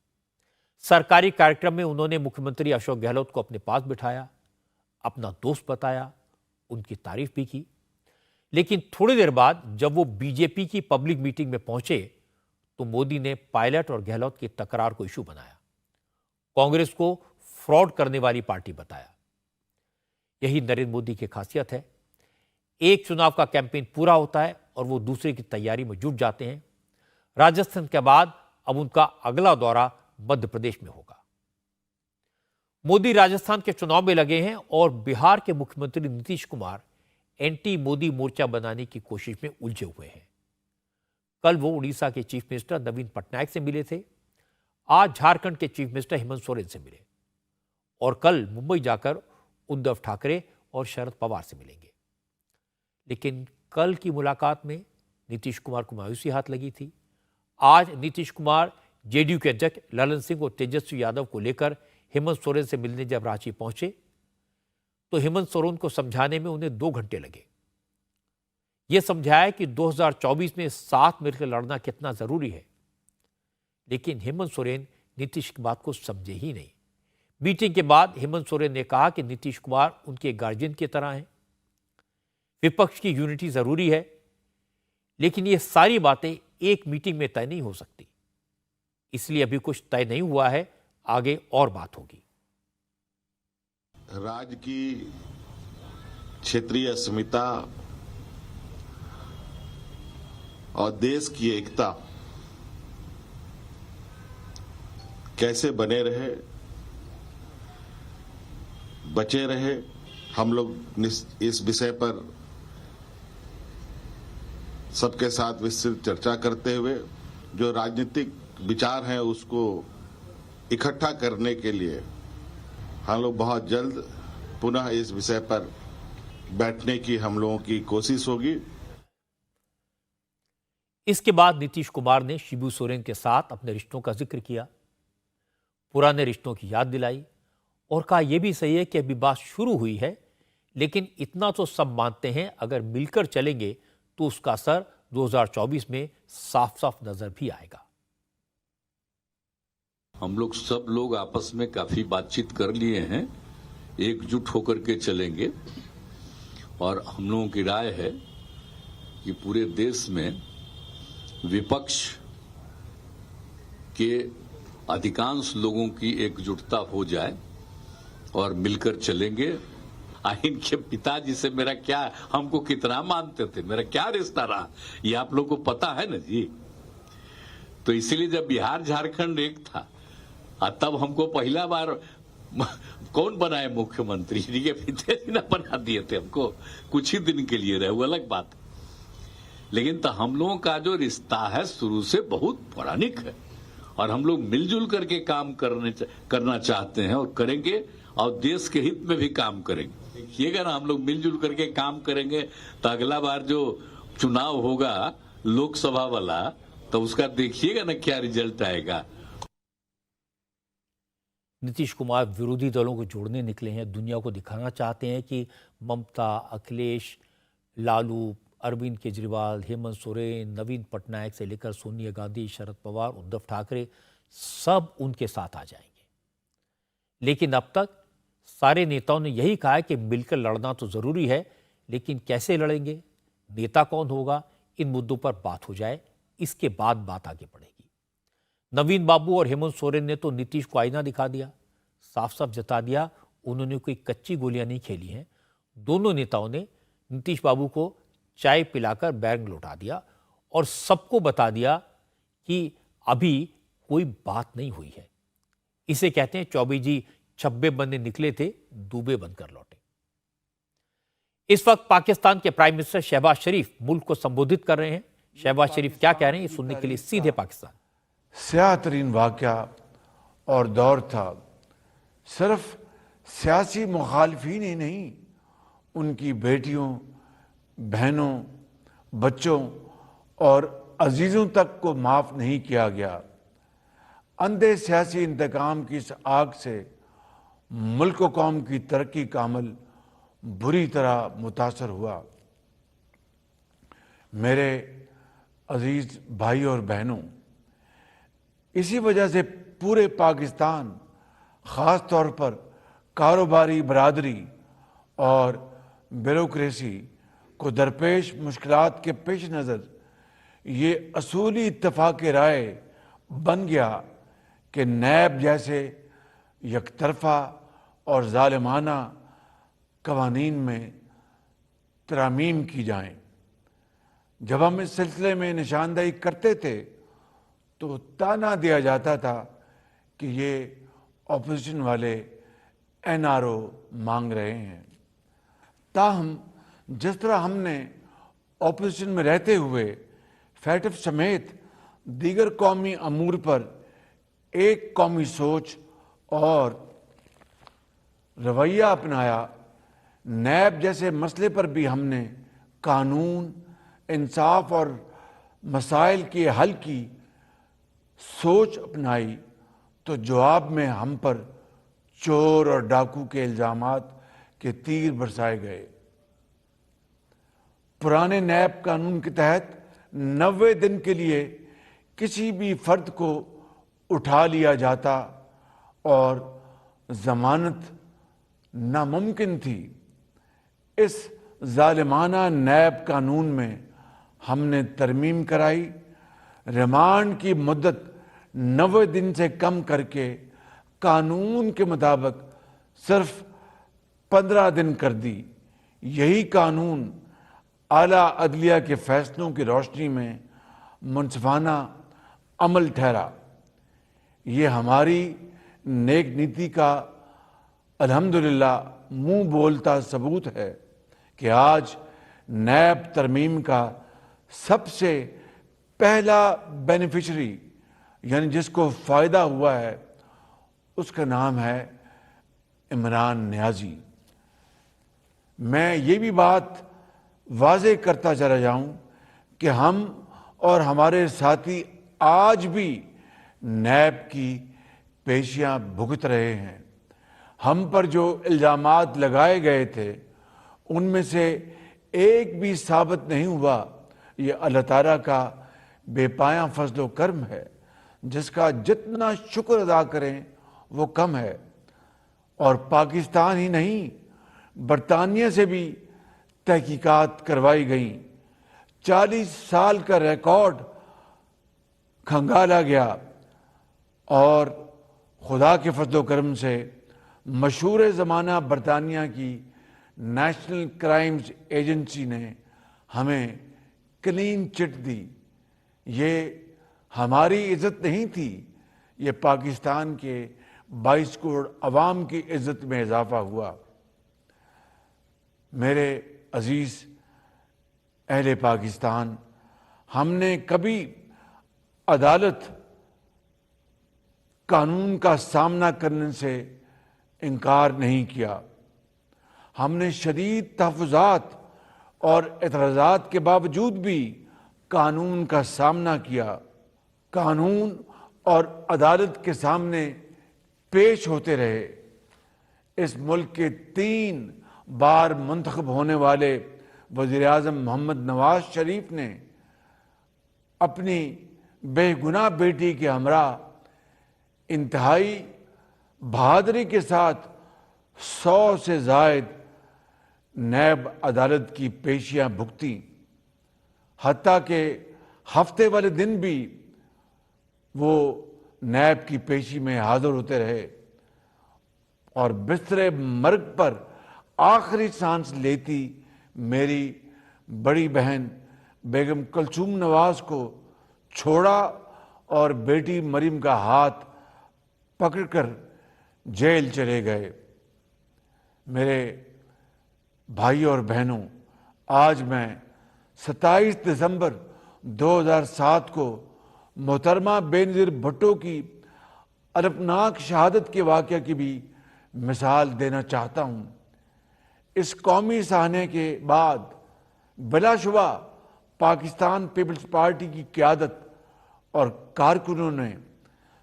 सरकारी कार्यक्रम में उन्होंने मुख्यमंत्री अशोक गहलोत को अपने पास बिठाया, अपना दोस्त बताया, उनकी तारीफ भी की। लेकिन थोड़ी देर बाद जब वो बीजेपी की पब्लिक मीटिंग में पहुंचे तो मोदी ने पायलट और गहलोत की तकरार को इशू बनाया, कांग्रेस को फ्रॉड करने वाली पार्टी बताया। यही नरेंद्र मोदी की खासियत है। एक चुनाव का कैंपेन पूरा होता है और वो दूसरे की तैयारी में जुट जाते हैं। राजस्थान के बाद अब उनका अगला दौरा मध्य प्रदेश में होगा। मोदी राजस्थान के चुनाव में लगे हैं और बिहार के मुख्यमंत्री नीतीश कुमार एंटी मोदी मोर्चा बनाने की कोशिश में उलझे हुए हैं। कल वो उड़ीसा के चीफ मिनिस्टर नवीन पटनायक से मिले थे, आज झारखंड के चीफ मिनिस्टर हेमंत सोरेन से मिले और कल मुंबई जाकर उद्धव ठाकरे और शरद पवार से मिलेंगे। लेकिन कल की मुलाकात में नीतीश कुमार को मायूसी हाथ लगी थी। आज नीतीश कुमार जेडीयू के अध्यक्ष ललन सिंह और तेजस्वी यादव को लेकर हेमंत सोरेन से मिलने जब रांची पहुंचे तो हेमंत सोरेन को समझाने में उन्हें 2 घंटे लगे। यह समझाया कि 2024 में साथ मिलकर लड़ना कितना जरूरी है। लेकिन हेमंत सोरेन नीतीश की बात को समझे ही नहीं। मीटिंग के बाद हेमंत सोरेन ने कहा कि नीतीश कुमार उनके गार्जियन की तरह हैं, विपक्ष की यूनिटी जरूरी है, लेकिन ये सारी बातें एक मीटिंग में तय नहीं हो सकती, इसलिए अभी कुछ तय नहीं हुआ है, आगे और बात होगी। राज्य की क्षेत्रीय अस्मिता और देश की एकता कैसे बने रहे, बचे रहे, हम लोग इस विषय पर सबके साथ विस्तृत चर्चा करते हुए जो राजनीतिक विचार हैं उसको इकट्ठा करने के लिए हम लोग बहुत जल्द पुनः इस विषय पर बैठने की हम लोगों की कोशिश होगी। इसके बाद नीतीश कुमार ने शिबू सोरेन के साथ अपने रिश्तों का जिक्र किया, पुराने रिश्तों की याद दिलाई और कहा यह भी सही है कि अभी बात शुरू हुई है, लेकिन इतना तो सब मानते हैं अगर मिलकर चलेंगे तो उसका असर 2024 में साफ साफ नजर भी आएगा। हम लोग सब लोग आपस में काफी बातचीत कर लिए हैं, एकजुट होकर के चलेंगे और हम लोगों की राय है कि पूरे देश में विपक्ष के अधिकांश लोगों की एकजुटता हो जाए और मिलकर चलेंगे। इनके पिताजी से मेरा क्या, हमको कितना मानते थे, मेरा क्या रिश्ता रहा, ये आप लोग को पता है ना जी। तो इसीलिए जब बिहार झारखंड एक था तब हमको पहला बार कौन बनाए मुख्यमंत्री, इनके पिताजी ने बना दिए थे हमको, कुछ ही दिन के लिए रहे, वो अलग बात। लेकिन तो हम लोगों का जो रिश्ता है शुरू से बहुत पौराणिक है और हम लोग मिलजुल करके काम करना चाहते हैं और करेंगे और देश के हित में भी काम करेंगे। देखिएगा ना, हम लोग मिलजुल करके काम करेंगे तो अगला बार जो चुनाव होगा लोकसभा वाला, तो उसका देखिएगा ना क्या रिजल्ट आएगा। नीतीश कुमार विरोधी दलों को जोड़ने निकले हैं, दुनिया को दिखाना चाहते हैं कि ममता, अखिलेश, लालू, अरविंद केजरीवाल, हेमंत सोरेन, नवीन पटनायक से लेकर सोनिया गांधी, शरद पवार, उद्धव ठाकरे सब उनके साथ आ जाएंगे। लेकिन अब तक सारे नेताओं ने यही कहा है कि मिलकर लड़ना तो जरूरी है, लेकिन कैसे लड़ेंगे, नेता कौन होगा, इन मुद्दों पर बात हो जाए, इसके बाद बात आगे बढ़ेगी। नवीन बाबू और हेमंत सोरेन ने तो नीतीश को आईना दिखा दिया, साफ साफ जता दिया उन्होंने कोई कच्ची गोलियां नहीं खेली हैं। दोनों नेताओं ने नीतीश बाबू को चाय पिलाकर बैग लौटा दिया और सबको बता दिया कि अभी कोई बात नहीं हुई है। इसे कहते हैं चौबे जी छब्बे बनने निकले थे, दूबे बनकर लौटे। इस वक्त पाकिस्तान के प्राइम मिनिस्टर शहबाज शरीफ मुल्क को संबोधित कर रहे हैं। शहबाज शरीफ क्या कह रहे हैं, ये सुनने के लिए सीधे पाकिस्तान। स्याह तरीन वाक़या और दौर था, सिर्फ सियासी मुखालफीन ही नहीं, उनकी बेटियों, बहनों, बच्चों और अजीज़ों तक को माफ़ नहीं किया गया। अंधे सियासी इंतकाम की इस आग से मुल्क व कौम की तरक्की का अमल बुरी तरह मुतासर हुआ। मेरे अजीज भाई और बहनों, इसी वजह से पूरे पाकिस्तान, ख़ास तौर पर कारोबारी बरादरी और ब्यूरोक्रेसी को दरपेश मुश्किलात के पेश नज़र ये असूली इत्तफाक़ राय बन गया कि नैब जैसे यकतरफा और ज़ालिमाना कवानीन में तरामीम की जाएं। जब हम इस सिलसिले में निशानदेही करते थे तो ताना दिया जाता था कि ये ऑपोजिशन वाले एनआरओ मांग रहे हैं। ताहम जिस तरह हमने ऑपोजिशन में रहते हुए फैटफ समेत दीगर कौमी अमूर पर एक कौमी सोच और रवैया अपनाया, नैब जैसे मसले पर भी हमने कानून, इंसाफ और मसाइल के हल की सोच अपनाई, तो जवाब में हम पर चोर और डाकू के इल्ज़ामात के तीर बरसाए गए। पुराने नैब कानून के तहत 90 दिन के लिए किसी भी फर्द को उठा लिया जाता और जमानत नामुमकिन थी। इस जालिमाना नैब कानून में हमने तरमीम कराई, रिमांड की मुद्दत 90 दिन से कम करके कानून के मुताबिक सिर्फ 15 दिन कर दी। यही कानून आला अदलिया के फैसलों की रोशनी में मुनसिफाना अमल ठहरा। ये हमारी नेक नीति का अल्हम्दुलिल्लाह मुंह बोलता सबूत है कि आज नैब तरमीम का सबसे पहला बेनिफिशरी यानी जिसको फ़ायदा हुआ है उसका नाम है इमरान नियाज़ी। मैं ये भी बात वाज़े करता चला जाऊं कि हम और हमारे साथी आज भी नैब की पेशियां भुगत रहे हैं। हम पर जो इल्ज़ामात लगाए गए थे उनमें से एक भी साबित नहीं हुआ। ये अल्लाह ताला का बेपाया फजलो करम है जिसका जितना शुक्र अदा करें वो कम है। और पाकिस्तान ही नहीं बरतानिया से भी तहकीकात करवाई गई। 40 साल का रिकॉर्ड खंगाला गया और खुदा के फजलो करम से मशहूर ज़माना बरतानिया की नेशनल क्राइम्स एजेंसी ने हमें क्लीन चिट दी। ये हमारी इज़्ज़त नहीं थी, ये पाकिस्तान के 22 करोड़ अवाम की इज़्ज़त में इजाफा हुआ। मेरे अजीज़ अहले पाकिस्तान, हमने कभी अदालत कानून का सामना करने से इनकार नहीं किया। हमने शदीद तहफ़्फ़ुज़ात और एतराज़ात के बावजूद भी कानून का सामना किया। कानून और अदालत के सामने पेश होते रहे। इस मुल्क के 3 बार मुंतखब होने वाले वज़ीर-ए-आज़म मोहम्मद नवाज शरीफ ने अपनी बेगुनाह बेटी के हमरा इंतहाई बहादुरी के साथ 100 से ज़ायद नैब अदालत की पेशियां भुगती। हत्ता के हफ्ते वाले दिन भी वो नैब की पेशी में हाजिर होते रहे और बिस्तरे मर्ग पर आखिरी सांस लेती मेरी बड़ी बहन बेगम कुलसूम नवाज को छोड़ा और बेटी मरीम का हाथ पकड़कर जेल चले गए। मेरे भाई और बहनों, आज मैं 27 दिसंबर 2007 को मोहतरमा बेनज़ीर भुट्टो की अलफनाक शहादत के वाक़या की भी मिसाल देना चाहता हूँ। इस कौमी साहने के बाद बिलाशुबा पाकिस्तान पीपल्स पार्टी की क़यादत और कारकुनों ने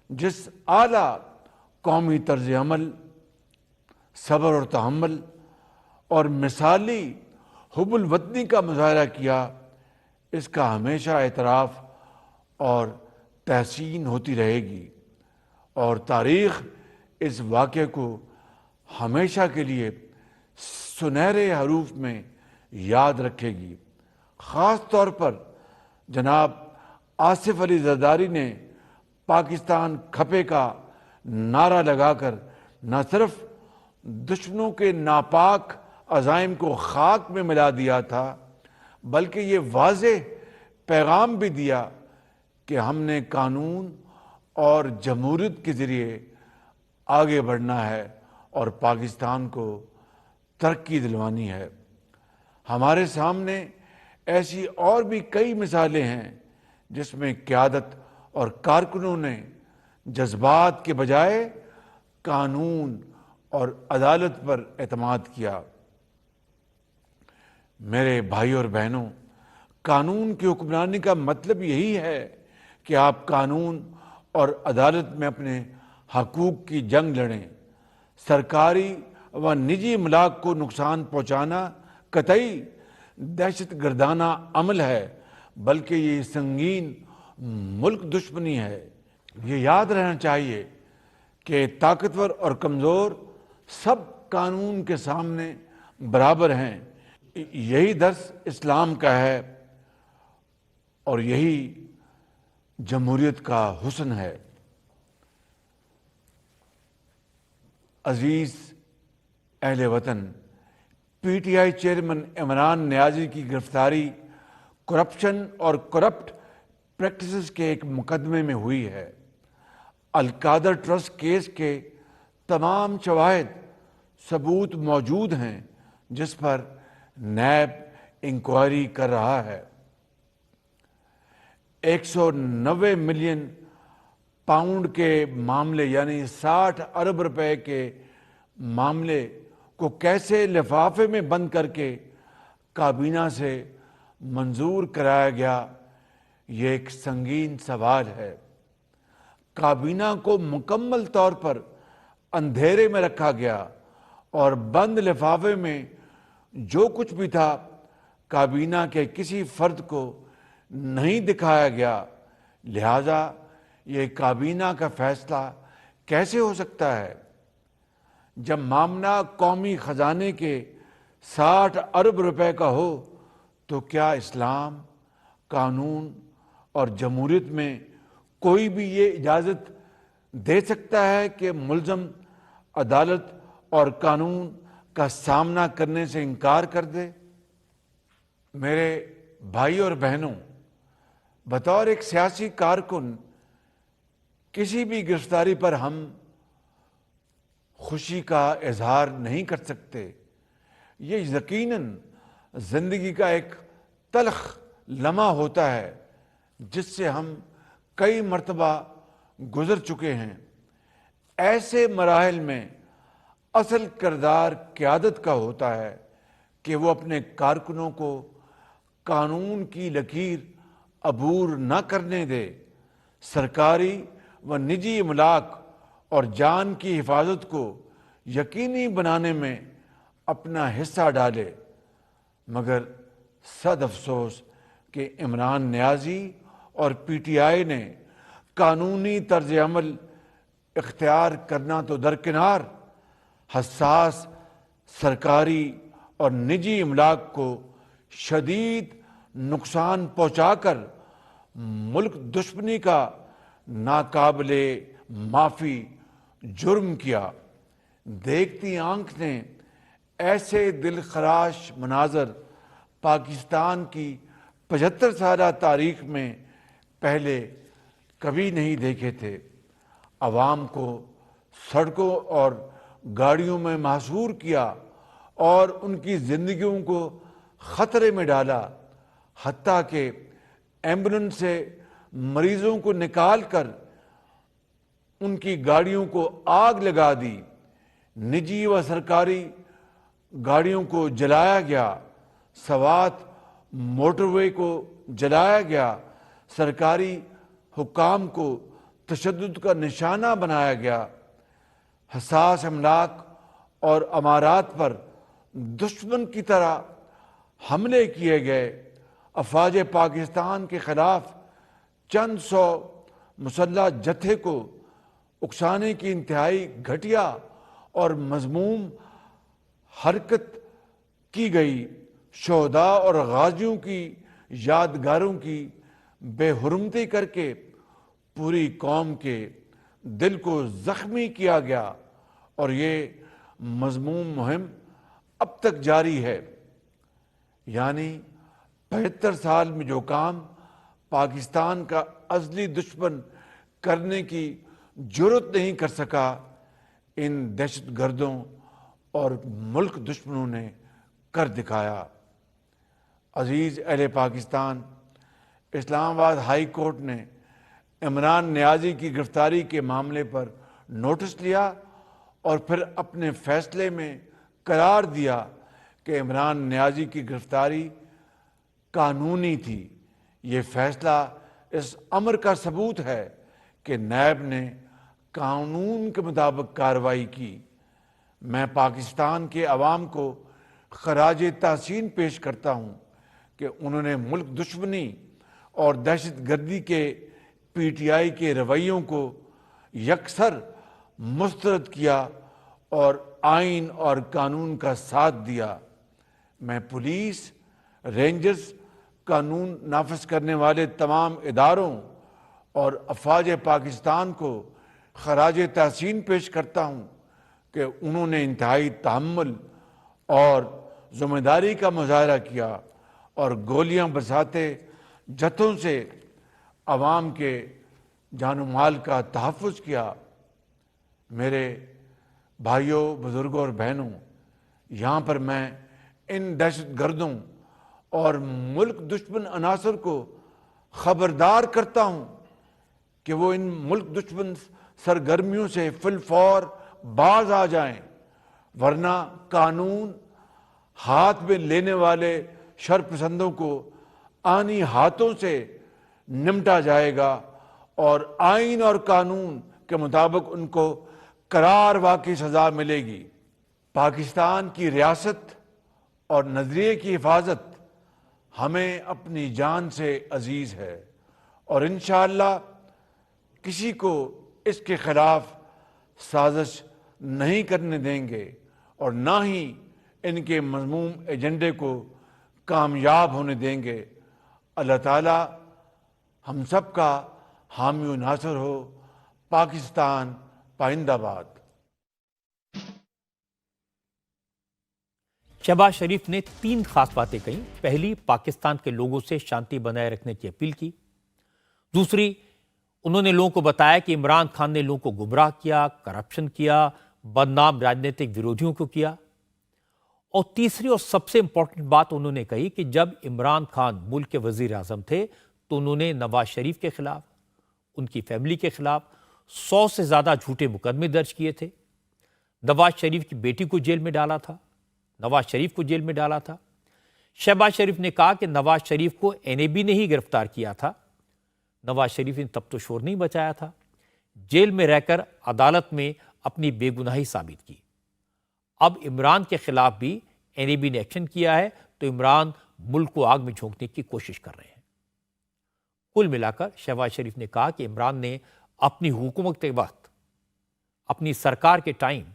जिस आला कौमी तर्ज अमल, सब्र और तहम्मुल और मिसाली हुब्बुल वतनी का मुज़ाहरा किया, इसका हमेशा एतराफ़ और तहसीन होती रहेगी और तारीख़ इस वाक़े को हमेशा के लिए सुनहरे हरूफ में याद रखेगी। ख़ास तौर पर जनाब आसिफ अली ज़रदारी ने पाकिस्तान खपे का नारा लगाकर न सिर्फ दुश्मनों के नापाक अज़ाइम को खाक में मिला दिया था, बल्कि ये वाज़ेह पैगाम भी दिया कि हमने कानून और जमहूरियत के ज़रिए आगे बढ़ना है और पाकिस्तान को तरक्की दिलवानी है। हमारे सामने ऐसी और भी कई मिसालें हैं जिसमें क़यादत और कारकुनों ने जज्बात के बजाय कानून और अदालत पर एतमाद किया। मेरे भाई और बहनों, कानून की हुक्मरानी का मतलब यही है कि आप कानून और अदालत में अपने हकूक़ की जंग लड़ें। सरकारी व निजी इमलाक को नुकसान पहुँचाना कतई दहशतगर्दाना अमल है, बल्कि ये संगीन मुल्क दुश्मनी है। ये याद रहना चाहिए कि ताकतवर और कमज़ोर सब कानून के सामने बराबर हैं। यही दर्स इस्लाम का है और यही जमहूरियत का हुस्न है। अजीज अहले वतन, पीटीआई चेयरमैन इमरान नियाज़ी की गिरफ्तारी करप्शन और करप्ट प्रैक्टिसेस के एक मुकदमे में हुई है। अलकादर ट्रस्ट केस के तमाम शवाहिद सबूत मौजूद हैं जिस पर नैब इंक्वायरी कर रहा है। 190 मिलियन पाउंड के मामले यानी 60 अरब रुपए के मामले को कैसे लिफाफे में बंद करके काबीना से मंजूर कराया गया, ये एक संगीन सवाल है। काबीना को मुकम्मल तौर पर अंधेरे में रखा गया और बंद लिफाफे में जो कुछ भी था काबीना के किसी फर्द को नहीं दिखाया गया। लिहाजा ये काबीना का फैसला कैसे हो सकता है? जब मामला कौमी खजाने के 60 अरब रुपए का हो तो क्या इस्लाम, कानून और जमहूरियत में कोई भी ये इजाज़त दे सकता है कि मुल्ज़म अदालत और कानून का सामना करने से इनकार कर दे? मेरे भाई और बहनों, बतौर एक सियासी कारकुन किसी भी गिरफ्तारी पर हम खुशी का इजहार नहीं कर सकते। ये यकीनन जिंदगी का एक तल्ख लम्हा होता है जिससे हम कई मर्तबा गुजर चुके हैं। ऐसे मराहिल में असल किरदार क़यादत का होता है कि वो अपने कारकुनों को कानून की लकीर अबूर न करने दे, सरकारी व निजी इमलाक और जान की हिफाजत को यकीनी बनाने में अपना हिस्सा डाले। मगर सद अफसोस कि इमरान नियाज़ी और पीटीआई ने कानूनी तर्ज अमल इख्तियार करना तो दरकिनार, हसास सरकारी और निजी इमलाक को शदीद नुकसान पहुँचाकर मुल्क दुश्मनी का नाकाबिले माफ़ी जुर्म किया। देखती आंख ने ऐसे दिलखराश मनाजर पाकिस्तान की 75 साला तारीख में पहले कभी नहीं देखे थे। अवाम को सड़कों और गाड़ियों में महसूर किया और उनकी जिंदगियों को खतरे में डाला। हत्ता के एम्बुलेंस से मरीजों को निकालकर उनकी गाड़ियों को आग लगा दी। निजी व सरकारी गाड़ियों को जलाया गया। सवात मोटरवे को जलाया गया। सरकारी हुकाम को तशद्दुद का निशाना बनाया गया। हसास अमलाक और अमारात पर दुश्मन की तरह हमले किए गए। अफवाज पाकिस्तान के खिलाफ चंद सौ मुसल्लह जत्थे को उकसाने की इंतहाई घटिया और मजमूम हरकत की गई। शोहदा और गाजियों की यादगारों की बेहुरमती करके पूरी कौम के दिल को जख्मी किया गया और ये मजमूम मुहिम अब तक जारी है। यानी 75 साल में जो काम पाकिस्तान का असली दुश्मन करने की जुर्रत नहीं कर सका, इन दहशतगर्दों और मुल्क दुश्मनों ने कर दिखाया। अजीज अहले पाकिस्तान, इस्लामाबाद हाई कोर्ट ने इमरान नियाज़ी की गिरफ्तारी के मामले पर नोटिस लिया और फिर अपने फैसले में करार दिया कि इमरान नियाज़ी की गिरफ्तारी कानूनी थी। ये फैसला इस अमर का सबूत है कि नैब ने कानून के मुताबिक कार्रवाई की। मैं पाकिस्तान के अवाम को खराज तहसीन पेश करता हूं कि उन्होंने मुल्क दुश्मनी और दहशतगर्दी के पीटीआई के रवैयों को यकसर मुस्तरद किया और आइन और कानून का साथ दिया। मैं पुलिस, रेंजर्स, कानून नाफिज करने वाले तमाम इदारों और अफवाज पाकिस्तान को खराज तहसीन पेश करता हूँ कि उन्होंने इंतहाई तहम्मुल और ज़िम्मेदारी का मुजाहरा किया और गोलियां बरसाते जत्थों से अवाम के जानो माल का तहफ़्फ़ुज़ किया। मेरे भाइयों, बुज़ुर्गों और बहनों, यहाँ पर मैं इन दहशतगर्दों और मुल्क दुश्मन अनासर को खबरदार करता हूँ कि वो इन मुल्क दुश्मन सरगर्मियों से फिलफौर बाज आ जाएं, वरना कानून हाथ में लेने वाले शरपसंदों को आनी हाथों से निमटा जाएगा और आइन और कानून के मुताबिक उनको करार वाक़ई सज़ा मिलेगी। पाकिस्तान की रियासत और नज़रिए की हिफाजत हमें अपनी जान से अजीज़ है और इंशाअल्लाह किसी को इसके खिलाफ साजिश नहीं करने देंगे और ना ही इनके मज़मूम एजेंडे को कामयाब होने देंगे। अल्लाह ताला हम सब का हामी व नासर हो। पाकिस्तान पाइंदाबाद। शहबाज शरीफ ने 3 खास बातें कही। पहली, पाकिस्तान के लोगों से शांति बनाए रखने की अपील की। दूसरी, उन्होंने लोगों को बताया कि इमरान खान ने लोगों को गुमराह किया, करप्शन किया, बदनाम राजनीतिक विरोधियों को किया। और तीसरी और सबसे इंपॉर्टेंट बात उन्होंने कही कि जब इमरान खान मुल्क के वजीर आजम थे तो उन्होंने नवाज शरीफ के खिलाफ, उनकी फैमिली के खिलाफ 100 से ज्यादा झूठे मुकदमे दर्ज किए थे। नवाज शरीफ की बेटी को जेल में डाला था, नवाज शरीफ को जेल में डाला था। शहबाज शरीफ ने कहा कि नवाज शरीफ को एनएबी ने ही गिरफ्तार किया था। नवाज शरीफ ने तब तो शोर नहीं बचाया था, जेल में रहकर अदालत में अपनी बेगुनाही साबित की। अब इमरान के खिलाफ भी एनएबी ने एक्शन किया है तो इमरान मुल्क को आग में झोंकने की कोशिश कर रहे हैं। कुल मिलाकर शहबाज शरीफ ने कहा कि इमरान ने अपनी हुकूमत के वक्त, अपनी सरकार के टाइम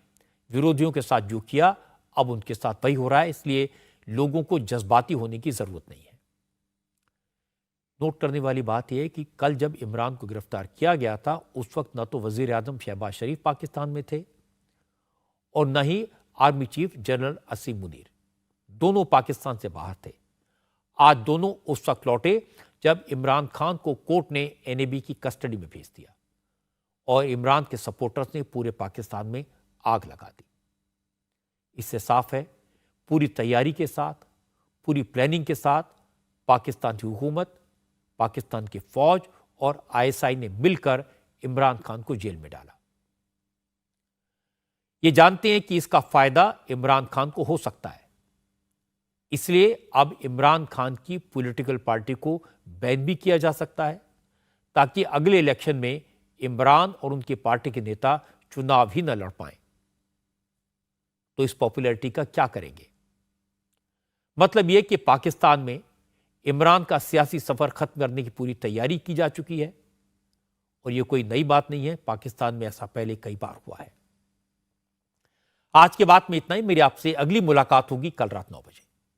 विरोधियों के साथ जो किया अब उनके साथ वही हो रहा है, इसलिए लोगों को जज्बाती होने की जरूरत नहीं है। नोट करने वाली बात यह है कि कल जब इमरान को गिरफ्तार किया गया था उस वक्त न तो वजीर आजम शहबाज शरीफ पाकिस्तान में थे और न ही आर्मी चीफ जनरल असीम मुनीर, दोनों पाकिस्तान से बाहर थे। आज दोनों उस वक्त लौटे जब इमरान खान को कोर्ट ने एनएबी की कस्टडी में भेज दिया और इमरान के सपोर्टर्स ने पूरे पाकिस्तान में आग लगा दी। इससे साफ है, पूरी तैयारी के साथ, पूरी प्लानिंग के साथ पाकिस्तान की हुकूमत, पाकिस्तान की फौज और आईएसआई ने मिलकर इमरान खान को जेल में डाला। ये जानते हैं कि इसका फायदा इमरान खान को हो सकता है, इसलिए अब इमरान खान की पॉलिटिकल पार्टी को बैन भी किया जा सकता है ताकि अगले इलेक्शन में इमरान और उनकी पार्टी के नेता चुनाव ही न लड़ पाएं। तो इस पॉपुलैरिटी का क्या करेंगे? मतलब यह कि पाकिस्तान में इमरान का सियासी सफर खत्म करने की पूरी तैयारी की जा चुकी है और यह कोई नई बात नहीं है, पाकिस्तान में ऐसा पहले कई बार हुआ है। आज के बाद में इतना ही। मेरी आपसे अगली मुलाकात होगी कल रात 9 बजे।